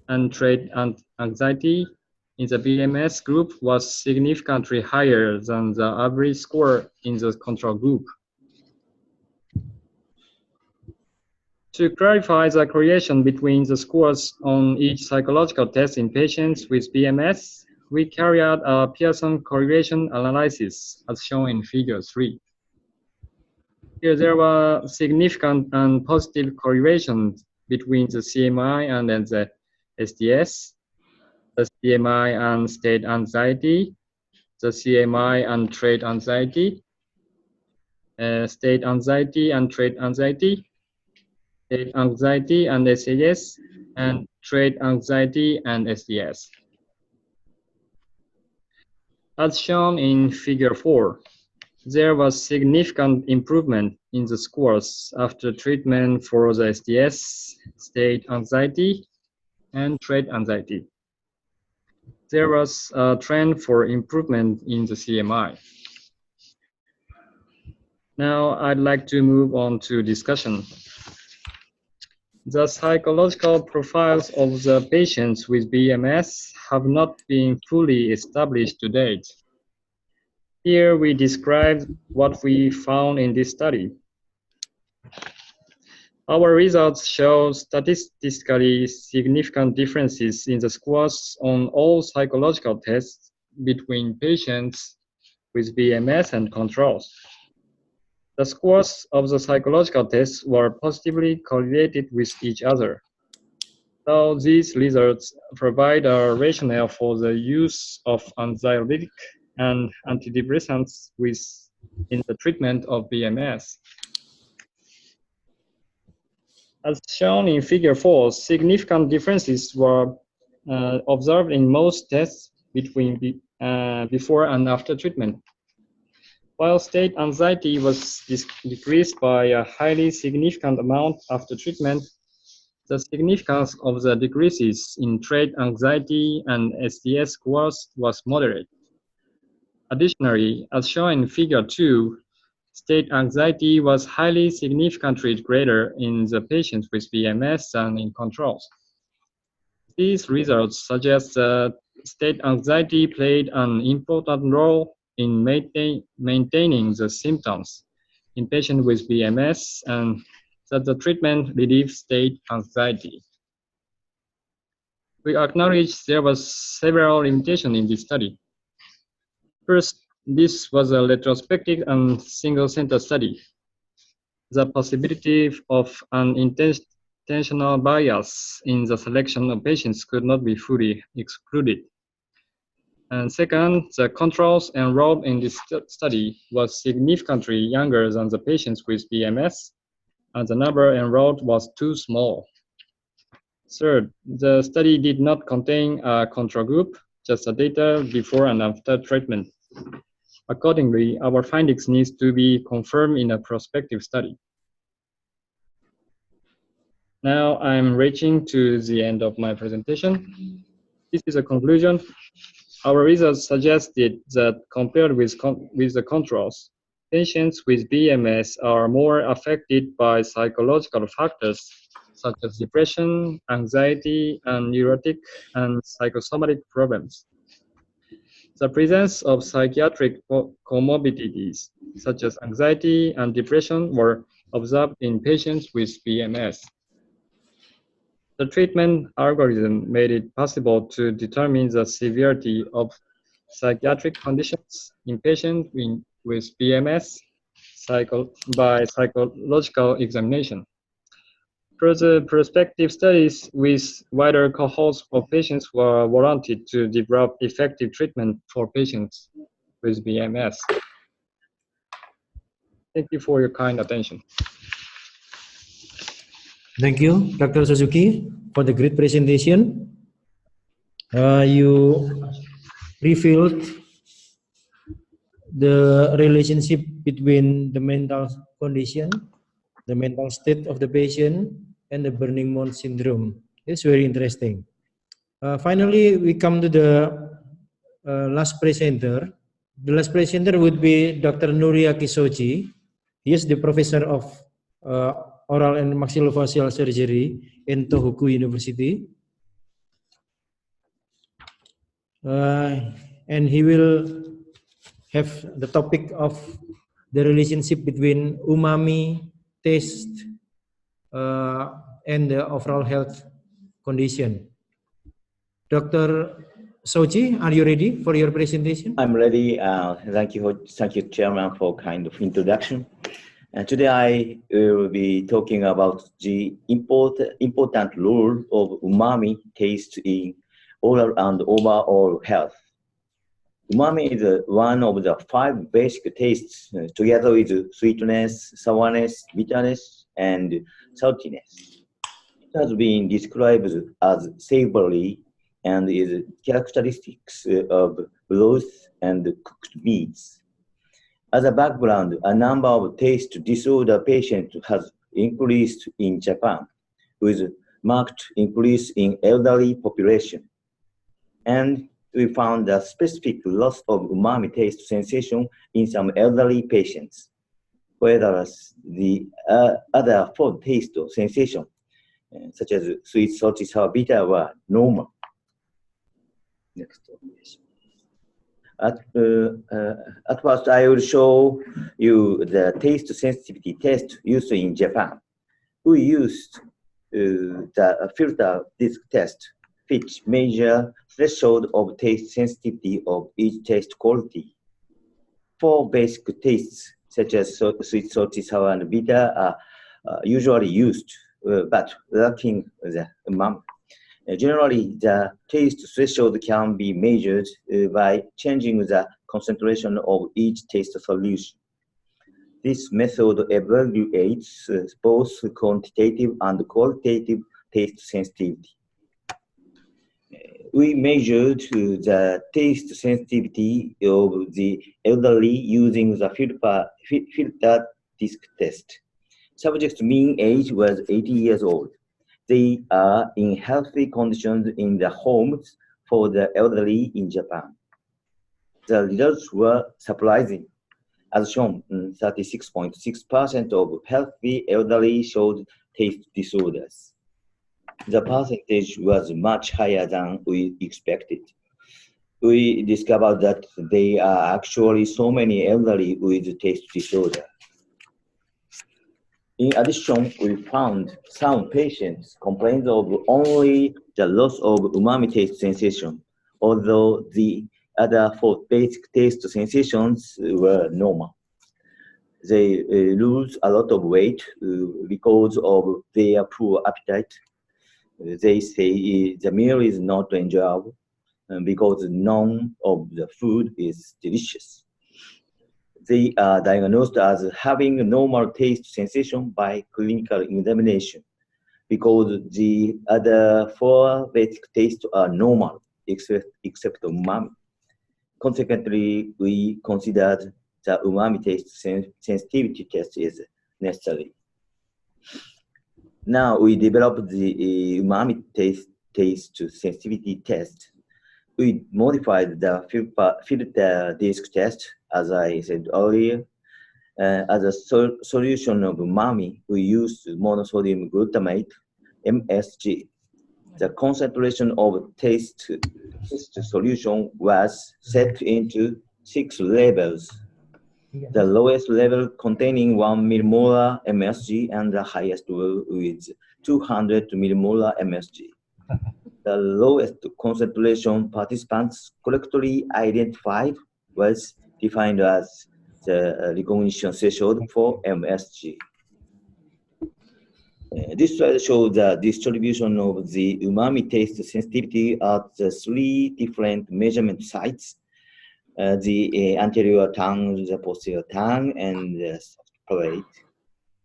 and trait anxiety in the BMS group was significantly higher than the average score in the control group. To clarify the correlation between the scores on each psychological test in patients with BMS, we carry out a Pearson correlation analysis as shown in Figure 3. Here there were significant and positive correlations between the CMI and then the SDS, the CMI and state anxiety, the CMI and trait anxiety, state anxiety and trait anxiety, state anxiety and SAS, and trait anxiety and SDS. As shown in Figure 4, there was significant improvement in the scores after treatment for the SDS, state anxiety, and trait anxiety. There was a trend for improvement in the CMI. Now I'd like to move on to discussion. The psychological profiles of the patients with BMS have not been fully established to date. Here we describe what we found in this study. Our results show statistically significant differences in the scores on all psychological tests between patients with BMS and controls. The scores of the psychological tests were positively correlated with each other. So these results provide a rationale for the use of anxiolytic and antidepressants in the treatment of BMS. As shown in Figure 4, significant differences were observed in most tests between before and after treatment. While state anxiety was decreased by a highly significant amount after treatment, the significance of the decreases in trait anxiety and SDS scores was moderate. Additionally, as shown in Figure 2, state anxiety was highly significantly greater in the patients with BMS than in controls. These results suggest that state anxiety played an important role in maintaining the symptoms in patients with BMS and that the treatment relieves state anxiety. We acknowledge there was several limitations in this study. First, this was a retrospective and single-center study. The possibility of an intentional bias in the selection of patients could not be fully excluded. And second, the controls enrolled in this study was significantly younger than the patients with BMS, and the number enrolled was too small. Third, the study did not contain a control group, just the data before and after treatment. Accordingly, our findings need to be confirmed in a prospective study. Now I'm reaching to the end of my presentation. This is a conclusion. Our results suggested that compared with the controls, patients with BMS are more affected by psychological factors such as depression, anxiety, and neurotic and psychosomatic problems. The presence of psychiatric comorbidities such as anxiety and depression were observed in patients with BMS. The treatment algorithm made it possible to determine the severity of psychiatric conditions in patients with BMS by psychological examination. Further prospective studies with wider cohorts of patients were warranted to develop effective treatment for patients with BMS. Thank you for your kind attention. Thank you, Dr. Suzuki, for the great presentation. You revealed the relationship between the mental condition, the mental state of the patient, and the burning man syndrome. It's very interesting. Finally, we come to the last presenter. The last presenter would be Dr. Nuria Kisoji. He is the professor of oral and maxillofacial surgery in Tohoku University. And he will have the topic of the relationship between umami, taste, and the overall health condition. Dr. Soji, are you ready for your presentation? I'm ready. Thank you, Chairman, for kind of introduction. And today I will be talking about the important role of umami taste in oral and overall health. Umami is one of the 5 basic tastes, together with sweetness, sourness, bitterness, and saltiness. It has been described as savory and is characteristics of broth and cooked meats. As a background, a number of taste disorder patients has increased in Japan, with marked increase in elderly population. And we found a specific loss of umami taste sensation in some elderly patients, whereas the other 4 taste sensation, such as sweet, salty, sour, bitter, were normal. Next. At first, I will show you the taste sensitivity test used in Japan. We used the filter disc test, which measure threshold of taste sensitivity of each taste quality. 4 basic tastes, such as sweet, salty, sour, and bitter, are usually used, but lacking the umami. Generally, the taste threshold can be measured by changing the concentration of each taste solution. This method evaluates both quantitative and qualitative taste sensitivity. We measured the taste sensitivity of the elderly using the filter disc test. Subject's mean age was 80 years old. They are in healthy conditions in the homes for the elderly in Japan. The results were surprising. As shown, 36.6% of healthy elderly showed taste disorders. The percentage was much higher than we expected. We discovered that there are actually so many elderly with taste disorder. In addition, we found some patients complained of only the loss of umami taste sensation, although the other 4 basic taste sensations were normal. They lose a lot of weight because of their poor appetite. They say the meal is not enjoyable because none of the food is delicious. They are diagnosed as having normal taste sensation by clinical examination because the other 4 basic tastes are normal except umami. Consequently, we considered the umami taste sensitivity test is necessary. Now we developed the umami taste sensitivity test. We modified the filter disc test, as I said earlier. As a solution of umami, we used monosodium glutamate, MSG. The concentration of taste solution was set into 6 levels. The lowest level containing 1 millimolar MSG and the highest with 200 millimolar MSG. The lowest concentration participants correctly identified was defined as the recognition threshold for MSG. This slide shows the distribution of the umami taste sensitivity at the 3 different measurement sites. The anterior tongue, the posterior tongue, and the soft palate.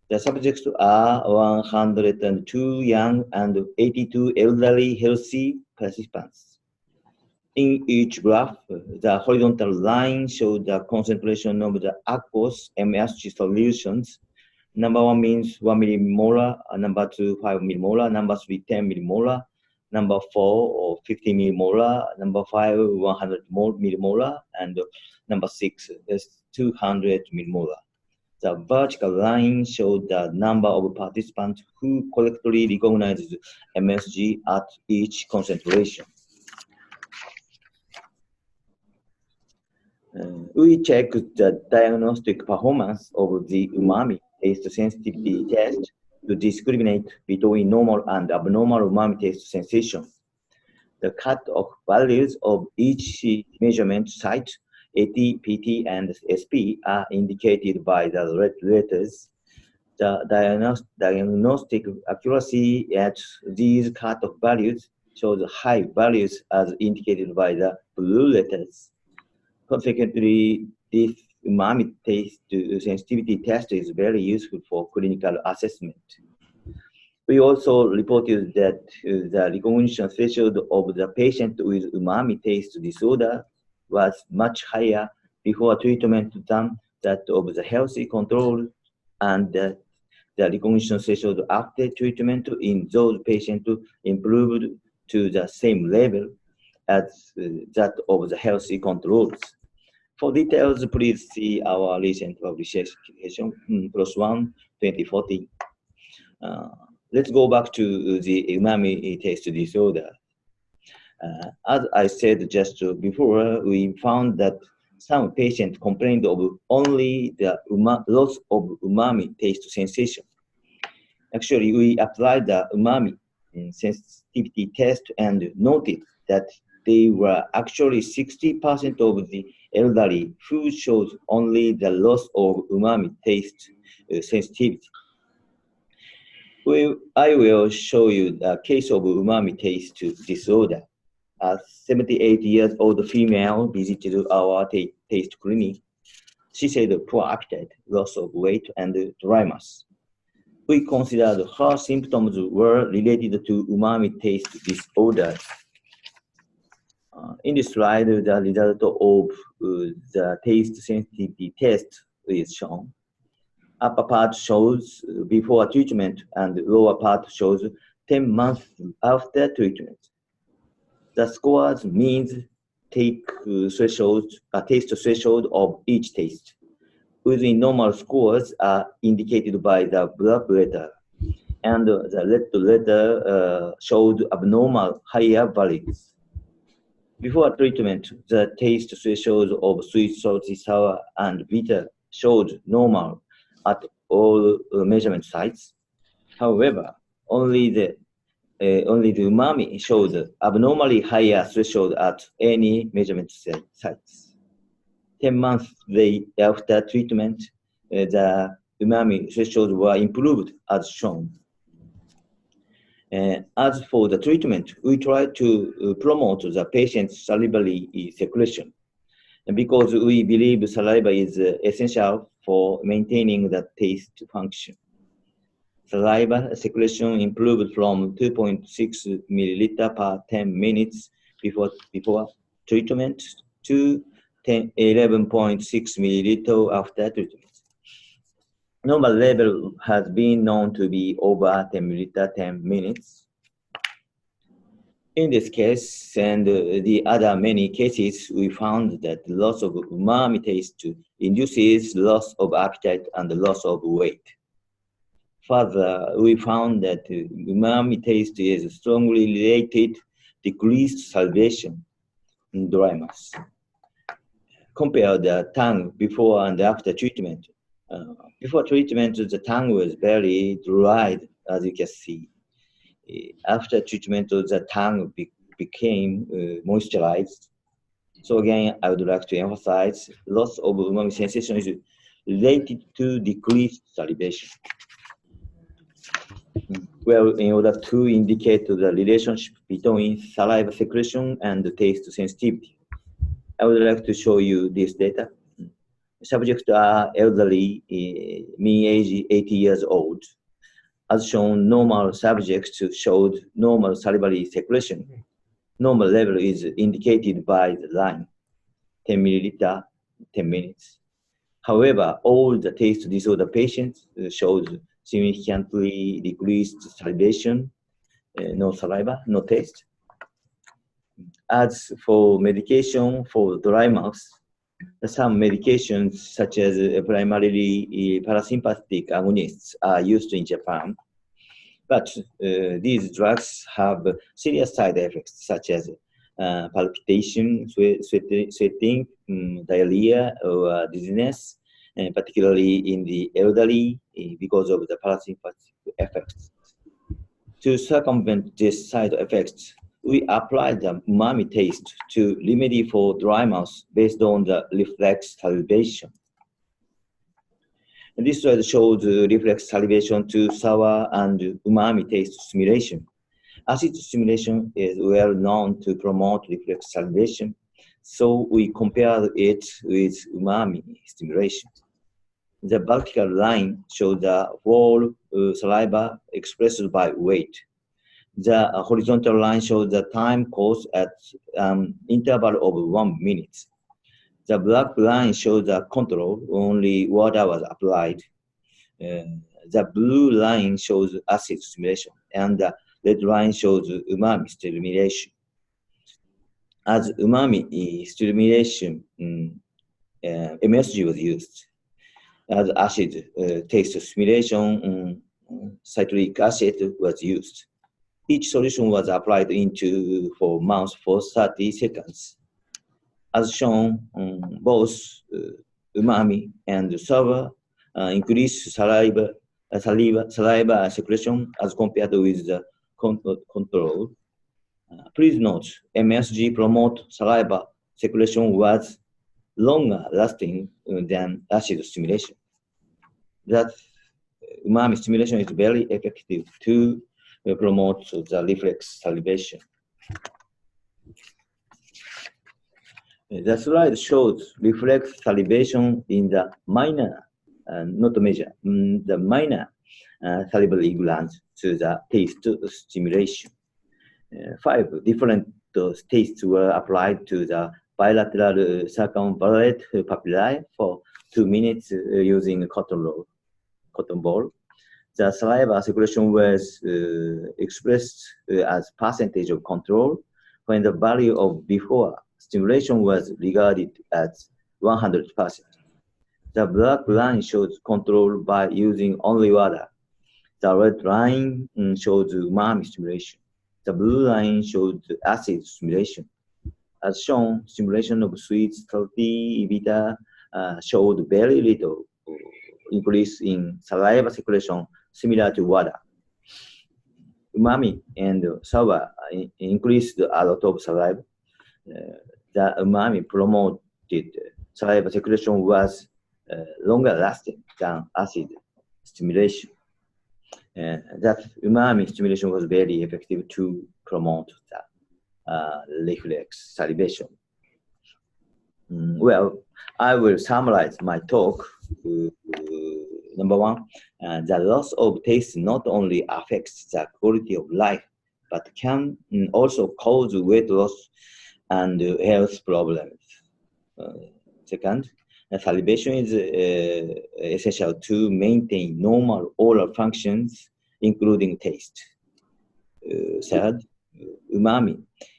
The subjects are 102 young and 82 elderly healthy participants. In each graph, the horizontal line shows the concentration of the aqueous MSG solutions. Number 1 means 1 millimolar, number 2, 5 millimolar, number 3, 10 millimolar, number 4, or 50 millimolar, number 5, 100 millimolar, and number 6 is 200 millimolar. The vertical line shows the number of participants who correctly recognized MSG at each concentration. We check the diagnostic performance of the umami taste sensitivity test to discriminate between normal and abnormal umami taste sensation. The cut-off values of each measurement site, AT, PT, and SP, are indicated by the red letters. The diagnostic accuracy at these cut-off values shows high values as indicated by the blue letters. Consequently, this umami taste sensitivity test is very useful for clinical assessment. We also reported that the recognition threshold of the patient with umami taste disorder was much higher before treatment than that of the healthy control, and the recognition threshold after treatment in those patients improved to the same level as that of the healthy controls. For details, please see our recent publication, +1, 2014. Let's go back to the umami taste disorder. As I said just before, we found that some patients complained of only the loss of umami taste sensation. Actually, we applied the umami sensitivity test and noted that they were actually 60% of the elderly who showed only the loss of umami taste sensitivity. I will show you the case of umami taste disorder. A 78-year-old female visited our taste clinic. She said poor appetite, loss of weight, and dryness. We considered her symptoms were related to umami taste disorder. In this slide, the result of the taste sensitivity test is shown. Upper part shows before treatment and lower part shows 10 months after treatment. The scores means taste threshold of each taste. Within normal scores are indicated by the black letter, and the red letter showed abnormal higher values. Before treatment, the taste threshold of sweet, salty, sour, and bitter showed normal at all measurement sites. However, only the umami showed abnormally higher threshold at any measurement sites. 10 months after treatment, the umami thresholds were improved as shown. As for the treatment, we try to promote the patient's salivary secretion, because we believe saliva is essential for maintaining the taste function. Saliva secretion improved from 2.6 milliliter per 10 minutes before treatment to 11.6 milliliter after treatment. Normal level has been known to be over 10 milliliter 10 minutes. In this case and the other many cases, we found that loss of umami taste induces loss of appetite and loss of weight. Further, we found that umami taste is strongly related to decreased salivation in dry mouth. Compare the tongue before and after treatment. Before treatment, the tongue was very dried, as you can see. After treatment, the tongue became moisturized. So again, I would like to emphasize loss of umami sensation is related to decreased salivation. Well, in order to indicate the relationship between saliva secretion and taste sensitivity, I would like to show you this data. Subjects are elderly, mean age 80 years old. As shown, normal subjects showed normal salivary secretion. Normal level is indicated by the line, 10 milliliter, 10 minutes. However, all the taste disorder patients showed significantly decreased salivation, no saliva, no taste. As for medication for dry mouth, some medications such as primarily parasympathetic agonists are used in Japan, but these drugs have serious side effects such as palpitation, sweating, diarrhea, or dizziness, particularly in the elderly because of the parasympathetic effects. To circumvent these side effects, we applied the umami taste to remedy for dry mouth based on the reflex salivation. And this slide shows reflex salivation to sour and umami taste stimulation. Acid stimulation is well known to promote reflex salivation, so we compared it with umami stimulation. The vertical line shows the whole saliva expressed by weight. The horizontal line shows the time course at interval of 1 minute. The black line shows the control, only water was applied. The blue line shows acid stimulation, and the red line shows umami stimulation. As umami stimulation, MSG was used. As acid taste stimulation, citric acid was used. Each solution was applied into for mouth for 30 seconds. As shown, both umami and sour increase saliva secretion as compared with the control. Please note, MSG promote saliva secretion was longer lasting than acid stimulation. That umami stimulation is very effective to promote the reflex salivation. The slide shows reflex salivation in the minor, not major, the minor salivary glands to the taste stimulation. 5 different tastes were applied to the bilateral circumvallate papillae for 2 minutes using a cotton ball. The saliva secretion was expressed as percentage of control when the value of before stimulation was regarded as 100%. The black line shows control by using only water. The red line shows umami stimulation. The blue line shows acid stimulation. As shown, stimulation of sweet, salty, bitter showed very little increase in saliva secretion similar to water. Umami and sour increased a lot of saliva. The umami promoted saliva secretion was longer lasting than acid stimulation. That umami stimulation was very effective to promote the reflex salivation. Well, I will summarize my talk. Number 1, the loss of taste not only affects the quality of life, but can also cause weight loss and health problems. Second, salivation is essential to maintain normal oral functions, including taste. Third, umami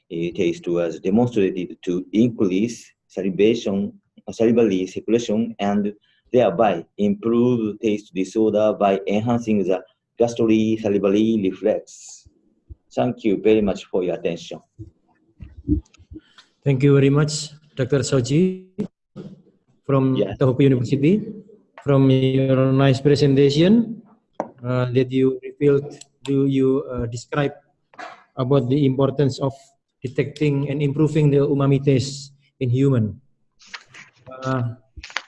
taste was demonstrated to increase salivary secretion and thereby improve taste disorder by enhancing the gastrocolic salivary reflex. Thank you very much for your attention. Thank you very much, Dr. Shoji from Tohoku University, from your nice presentation that you revealed. You describe about the importance of detecting and improving the umami taste in human.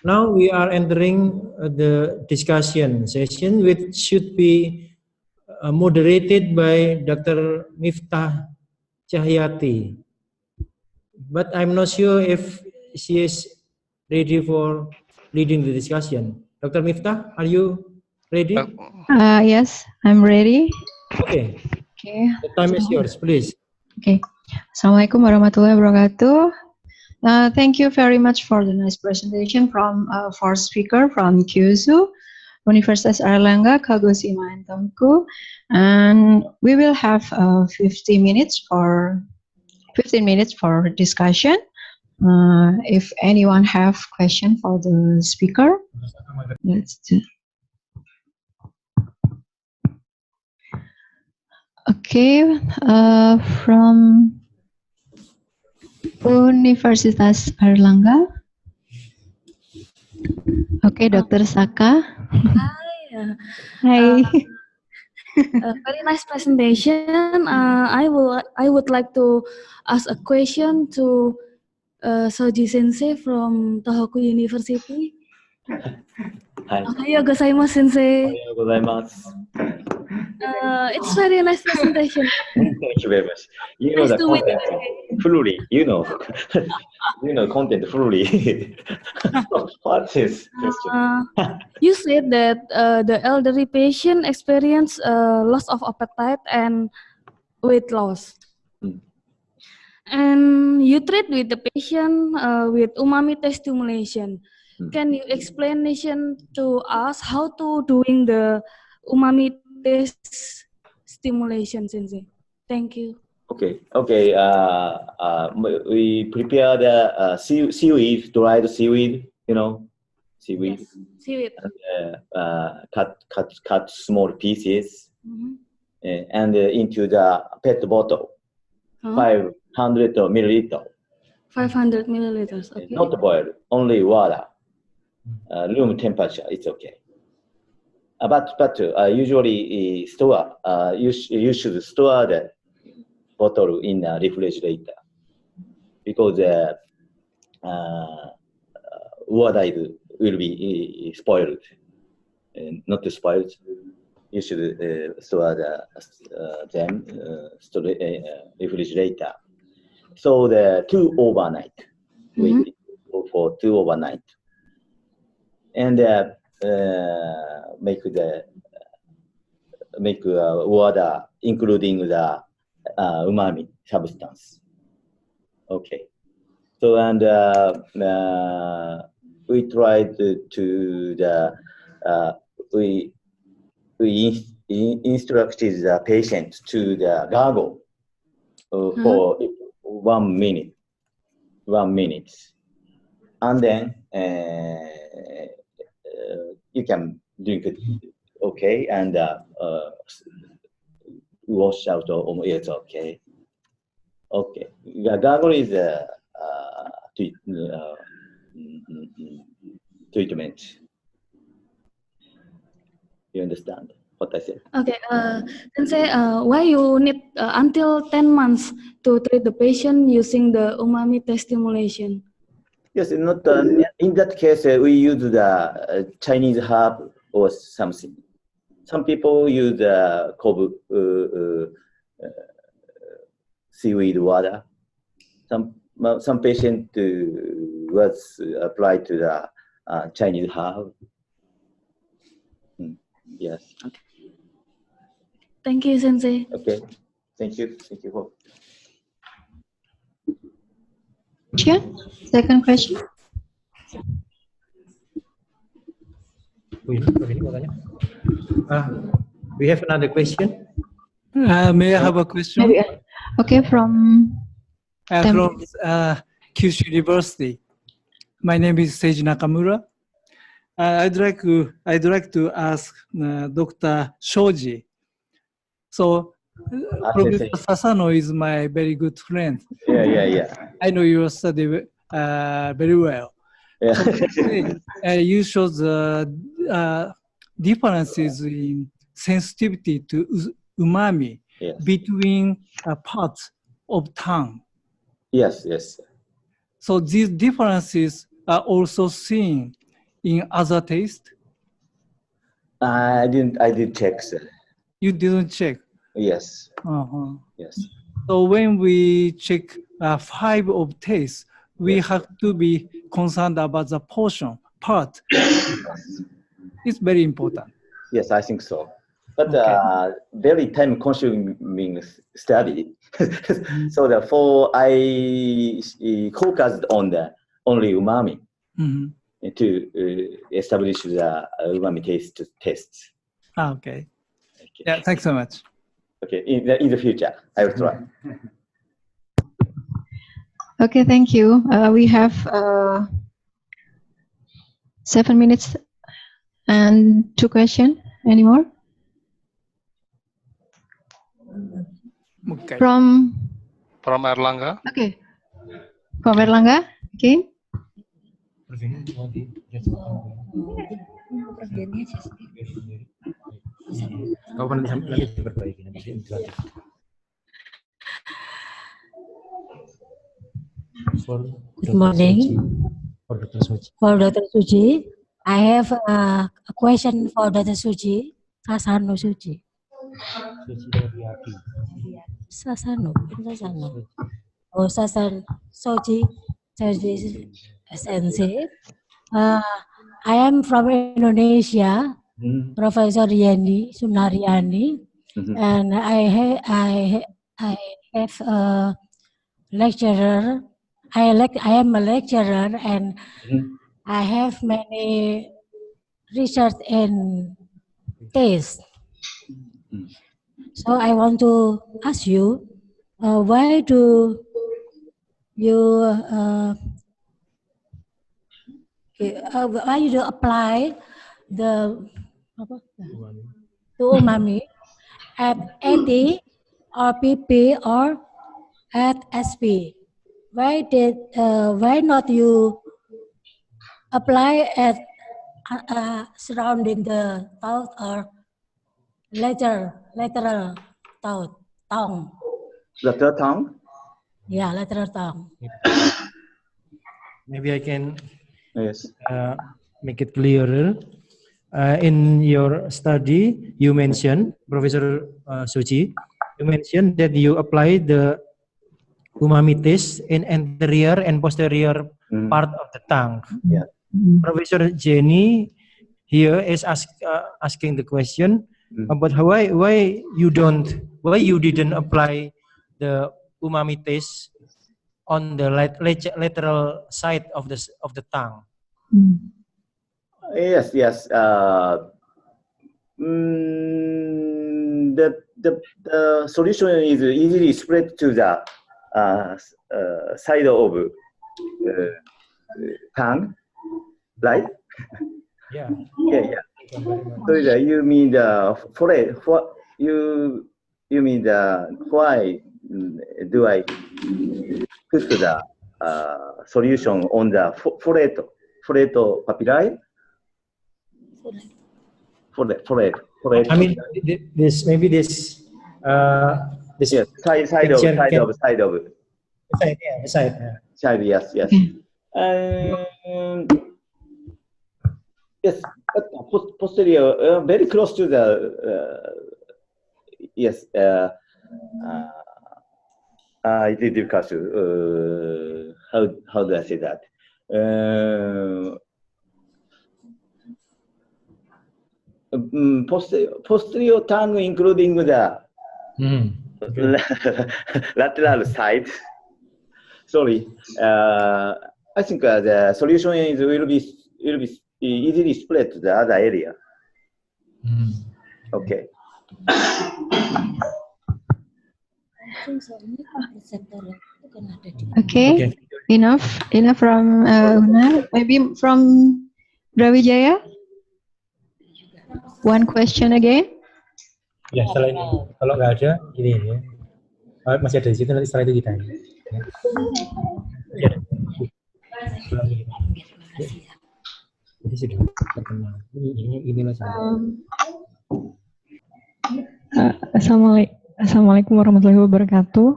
Now we are entering the discussion session, which should be moderated by Dr. Miftah Cahyati. But I'm not sure if she is ready for leading the discussion. Dr. Miftah, are you ready? Yes, I'm ready. Okay. Okay. The time is yours, please. Okay. Assalamualaikum warahmatullahi wabarakatuh. Thank you very much for the nice presentation from our speaker from Kyushu Universitas Airlangga, Kagoshima and Tomku. And we will have 15 minutes for discussion. If anyone have question for the speaker, let's do. Okay, from Universitas Airlangga. Okay, Dr. Saka. Hi. Hi. Very nice presentation. I would like to ask a question to Shoji Sensei from Tohoku University. Hi. Ohayou gozaimasu, Sensei. Ohayou gozaimasu. It's very nice presentation. Thank you very much. You know Nice the to meet content fully. You know, you know content fully. What's his question? You said that the elderly patient experience loss of appetite and weight loss. And you treat with the patient with umami taste stimulation. Can you explanation to us how to doing the umami taste stimulation, Sensei? Thank you. Okay. Okay. We prepare the seaweed, dried seaweed. You know, seaweed. Yes, seaweed. And, cut small pieces, and into the PET bottle. 500 milliliters. 500 milliliters. Okay. Not boiled, only water. Room temperature, it's okay. But usually store. You should store the bottle in a refrigerator because water will be spoiled. Not spoiled. You should store them refrigerator. So the 2 overnight. Wait for 2 overnight, and make water including the umami substance. Okay. So and we tried to we instructed the patient to the gargle for 1 minute, and then you can drink it, okay, and wash out. It's okay. Okay, the gargle is treatment. You understand what I said? Okay, Sensei, why you need until 10 months to treat the patient using the umami taste stimulation? Yes, not in that case we use the Chinese herb or something. Some people use seaweed water. Some patient was applied to the Chinese herb. Yes. Okay. Thank you, Sensei. Okay. Thank you. Thank you for. Second question. We have another question. May I have a question? Maybe, okay, from From Kyushu University. My name is Seiji Nakamura. I'd like to ask Dr. Shoji. So, Professor Sasano is my very good friend. Yeah. I know your study very well. Yeah. So, you showed the differences in sensitivity to umami between parts of tongue. Yes. So these differences are also seen in other tastes? I did check, sir. You didn't check? Yes. Yes. So when we check 5 of tastes, we have to be concerned about the part. It's very important. Yes, I think so. But very time-consuming study. So therefore, I focused on the only umami to establish the umami taste tests. Okay. Yeah, thanks so much. Okay, in the future, I will try. Okay, thank you. We have 7 minutes and 2 questions. Any more? Okay. From Erlangga. Okay. From Erlangga. Okay. Good morning. For Dr. Suji, I have a question for Dr. Suji. Sasano Suji. Sasano. Oh, Sasan Soji. SNC. I am from Indonesia, Professor Yeni Sunaryani, and I have a lecturer. I am a lecturer, and I have many research in taste. So I want to ask you, why do you apply the umami at AT or PP or at SP? Why not you apply at surrounding the mouth or lateral tongue? Lateral tongue? Yeah, lateral tongue. Maybe I can make it clearer. In your study, you mentioned, Professor Suji, you mentioned that you apply the umami taste in anterior and posterior part of the tongue. Yeah. Professor Jenny here is asking the question about why you didn't apply the umami taste on the lateral side of the tongue. Yes. The solution is easily spread to the side of tongue, right? Yeah. So you mean the you mean the why do I put the solution on the forehead papillae? Forehead. I mean, this yes, side of. Side, yes. Yes, but posterior, very close to the yes. It is difficult to how do I say that? Posterior tongue, including the lateral side. Sorry, I think the solution will be easily spread to the other area. Okay. Okay, enough from Una. Maybe from Brawijaya. One question again. Ya, setelah ini. Kalau nggak ada, gini ya. Masih ada di situ, nanti setelah itu ditanya. Ya. Jadi sudah terkenal. Inilah Assalamualaikum warahmatullahi wabarakatuh.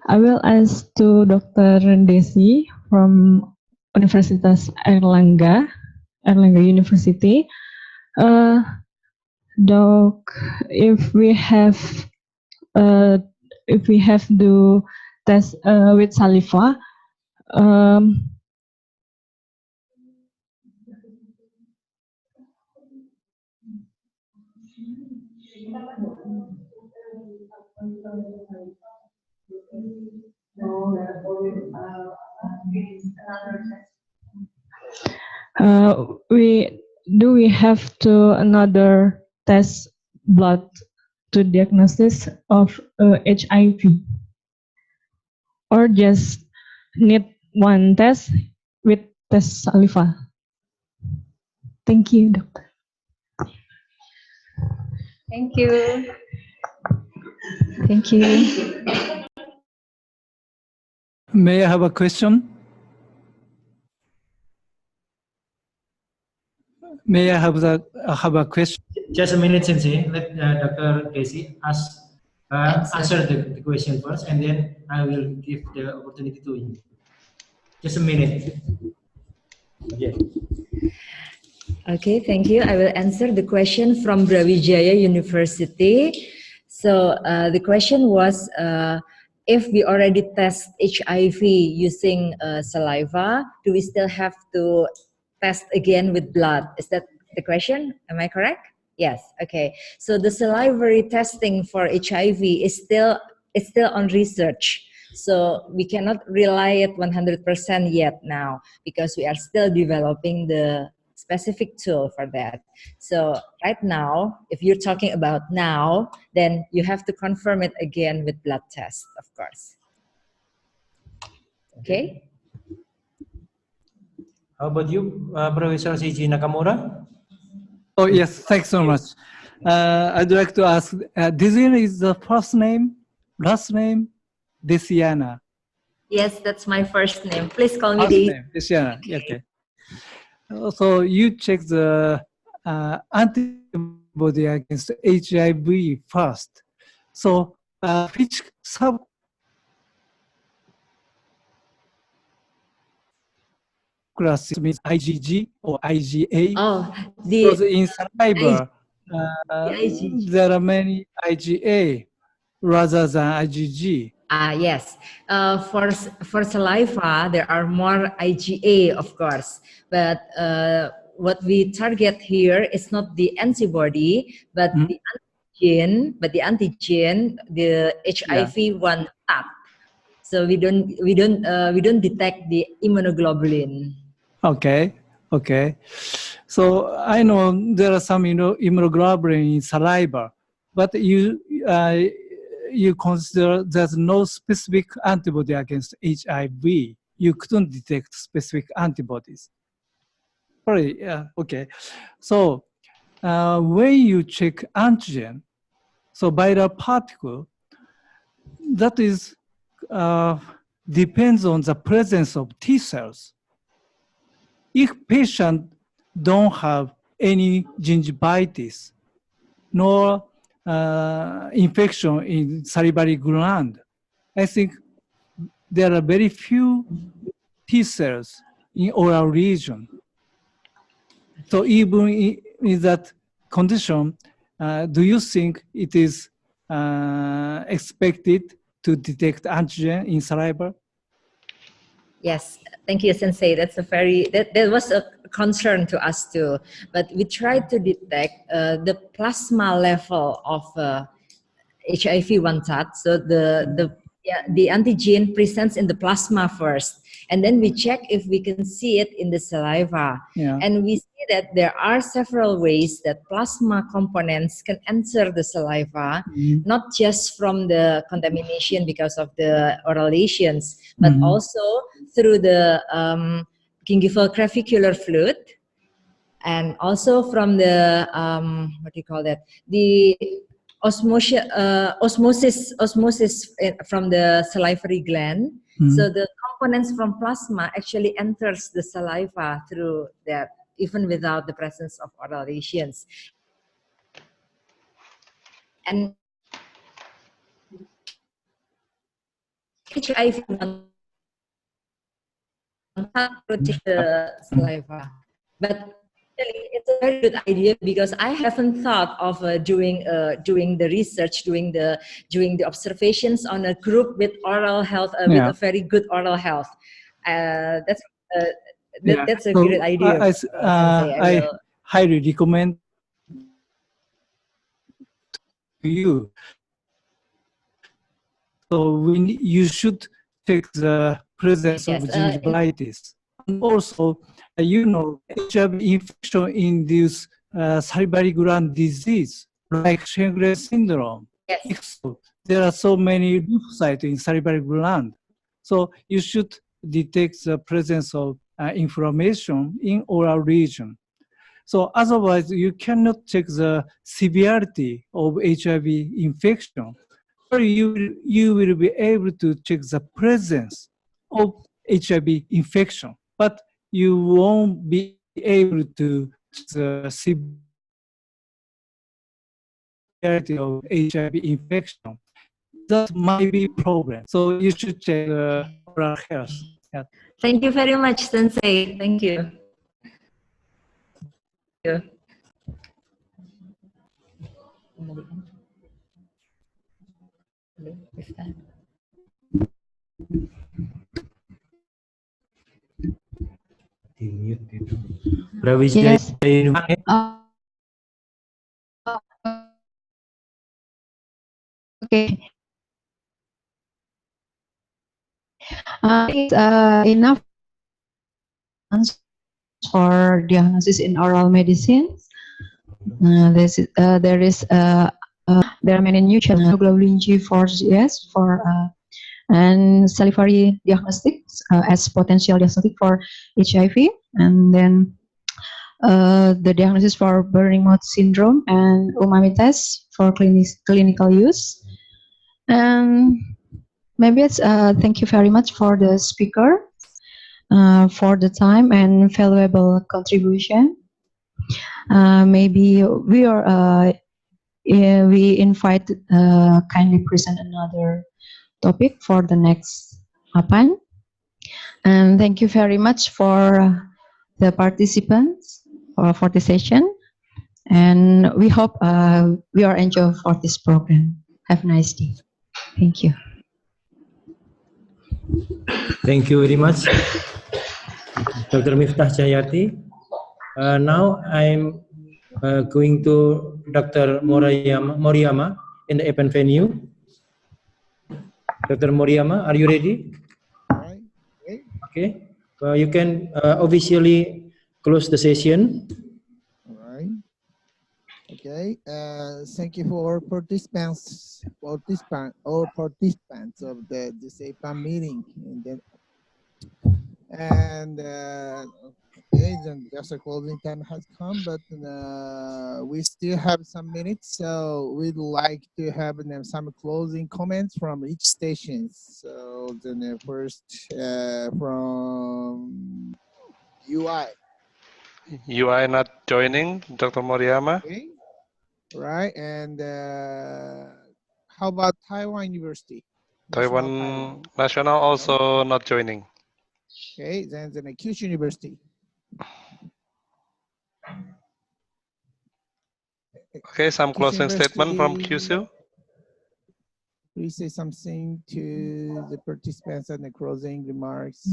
I will ask to Dr. Desi from Universitas Airlangga University. Doc, if we have do test with saliva, we have to another test blood to diagnosis of HIV, or just need one test with test saliva? Thank you, doctor. Thank you. Thank you. May I have a question? May I have a question? Just a minute, Sensei. Let Dr. Desi answer the question first, and then I will give the opportunity to you. Just a minute. Okay. Okay, thank you. I will answer the question from Brawijaya University. So the question was, if we already test HIV using saliva, do we still have to test again with blood? Is that the question? Am I correct? Yes. Okay. So the salivary testing for HIV is still on research. So we cannot rely it 100% yet now, because we are still developing the specific tool for that. So right now, if you're talking about now, then you have to confirm it again with blood test, of course. Okay. How about you, Professor Seiji Nakamura? Oh, yes, thanks so much. I'd like to ask, Desiana is the first name, last name, Desiana? Yes, that's my first name. Please call me Daisy. Desiana, okay. So you check the antibody against HIV first. So which subclass means IgG or IgA? Oh, because in saliva, there are many IgA rather than IgG. Yes. For saliva, there are more IgA, of course. But what we target here is not the antibody, but the antigen. But the antigen, the HIV one tap. So we don't detect the immunoglobulin. Okay. Okay. So I know there are some immunoglobulin in saliva, but you consider there's no specific antibody against HIV. You couldn't detect specific antibodies. Sorry, okay. So when you check antigen, so viral particle, that is depends on the presence of T cells. If patient don't have any gingivitis, nor infection in salivary gland, I think there are very few T cells in oral region. So even in that condition, do you think it is expected to detect antigen in saliva? Yes, thank you, Sensei. That's that was a concern to us too. But we tried to detect the plasma level of HIV one shot. So the antigen presents in the plasma first, and then we check if we can see it in the saliva. Yeah. And we see that there are several ways that plasma components can enter the saliva, not just from the contamination because of the oral lesions, but also through the gingival clavicular fluid, and also from the what do you call that? The osmosis from the salivary gland. So the components from plasma actually enters the saliva through that, even without the presence of oral lesions. And HIV protect the saliva, but it's a very good idea because I haven't thought of doing the research, doing the observations on a group with oral health, with a very good oral health. That's a So, great idea. I highly recommend to you. So you should check the presence of gingivitis. And also, HIV infection induce salivary gland disease like Sjögren syndrome. Yes. So there are so many lymphocytes in salivary gland. So you should detect the presence of inflammation in oral region. So otherwise, you cannot check the severity of HIV infection. Or you will be able to check the presence of HIV infection, but you won't be able to check the severity of HIV infection. That might be a problem. So you should check oral health. Yeah. Thank you very much, Sensei. Thank you. Thank you. Yes. Okay. It's enough for diagnosis in oral medicine. There are many new challenges. Globulin G4S for and salivary diagnostics as potential diagnostic for HIV, and then the diagnosis for burning mouth syndrome and umami test for clinical use. And maybe it's thank you very much for the speaker for the time and valuable contribution. Maybe we invite kindly present another topic for the next APAN. And thank you very much for the participants for the session. And we hope we are enjoying for this program. Have a nice day. Thank you. Thank you very much, Dr. Miftah Jayati. Now I'm going to Dr. Moriyama in the APAN venue. Dr. Moriyama, are you ready? All right. Okay. You can officially close the session. All right. Okay. Thank you for participants of this APAN meeting. Okay, then just a closing time has come, but we still have some minutes, so we'd like to have some closing comments from each station. So then first from UI. UI not joining, Dr. Moriyama. Okay. Right, and how about Taiwan University? Taiwan National also not joining. Okay, then the Kyushu University. Okay, some closing statement from Kyushu. Please say something to the participants and the closing remarks.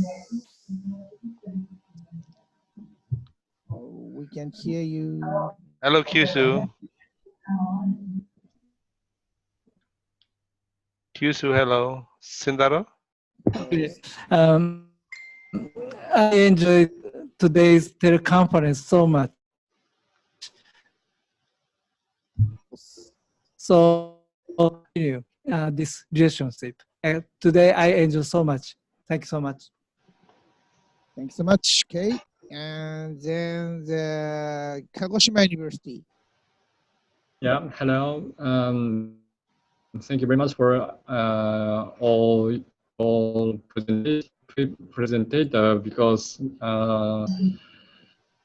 Oh, we can hear you. Hello, Kyushu. Kyushu, hello. Sindaro? Okay. I enjoyed today's teleconference so much. So continue this relationship. Today I enjoy so much. Thank you so much. Thanks so much, Kate. And then the Kagoshima University. Yeah, hello. Thank you very much for all presented because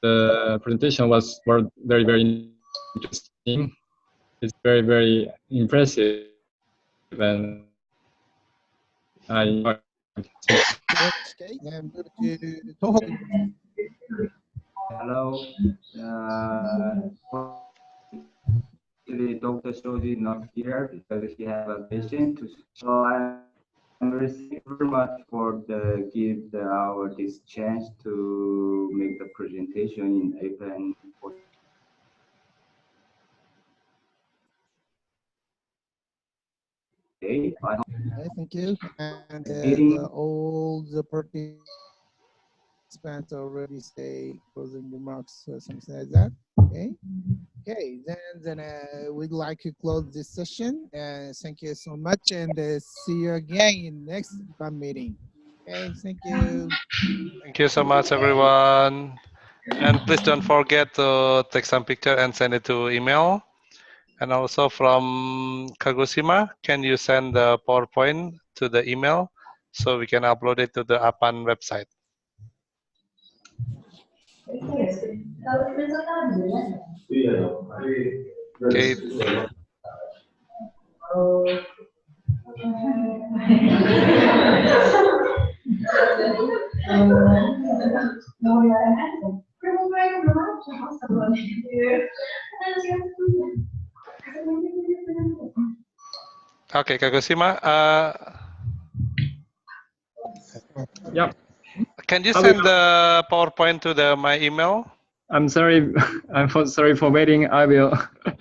the presentation were very interesting. It's very impressive, and I enjoyed it. Okay, then move to Tohoku University. Hello. Actually, Dr. Shoji is not here because he have a patient. So I'm very thankful very much for our this chance to make the presentation in APAN. Okay, Thank you. And all the participants already say closing remarks or something like that. Okay. Okay, then we'd like to close this session. Thank you so much, and see you again in next APAN meeting. Okay, thank you. Thank you so much, everyone. And please don't forget to take some picture and send it to email. And also from Kagoshima, can you send the PowerPoint to the email so we can upload it to the APAN website? Okay. Okay, Kagoshima. Yeah. Can you send the PowerPoint to my email? I'm sorry. I'm sorry for waiting. I will.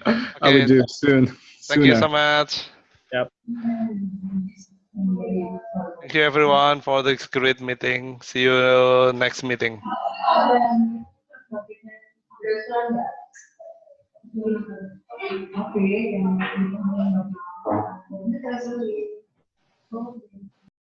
I will do it soon. Thank you so much. Yep. Thank you, everyone, for this great meeting. See you next meeting. Okay.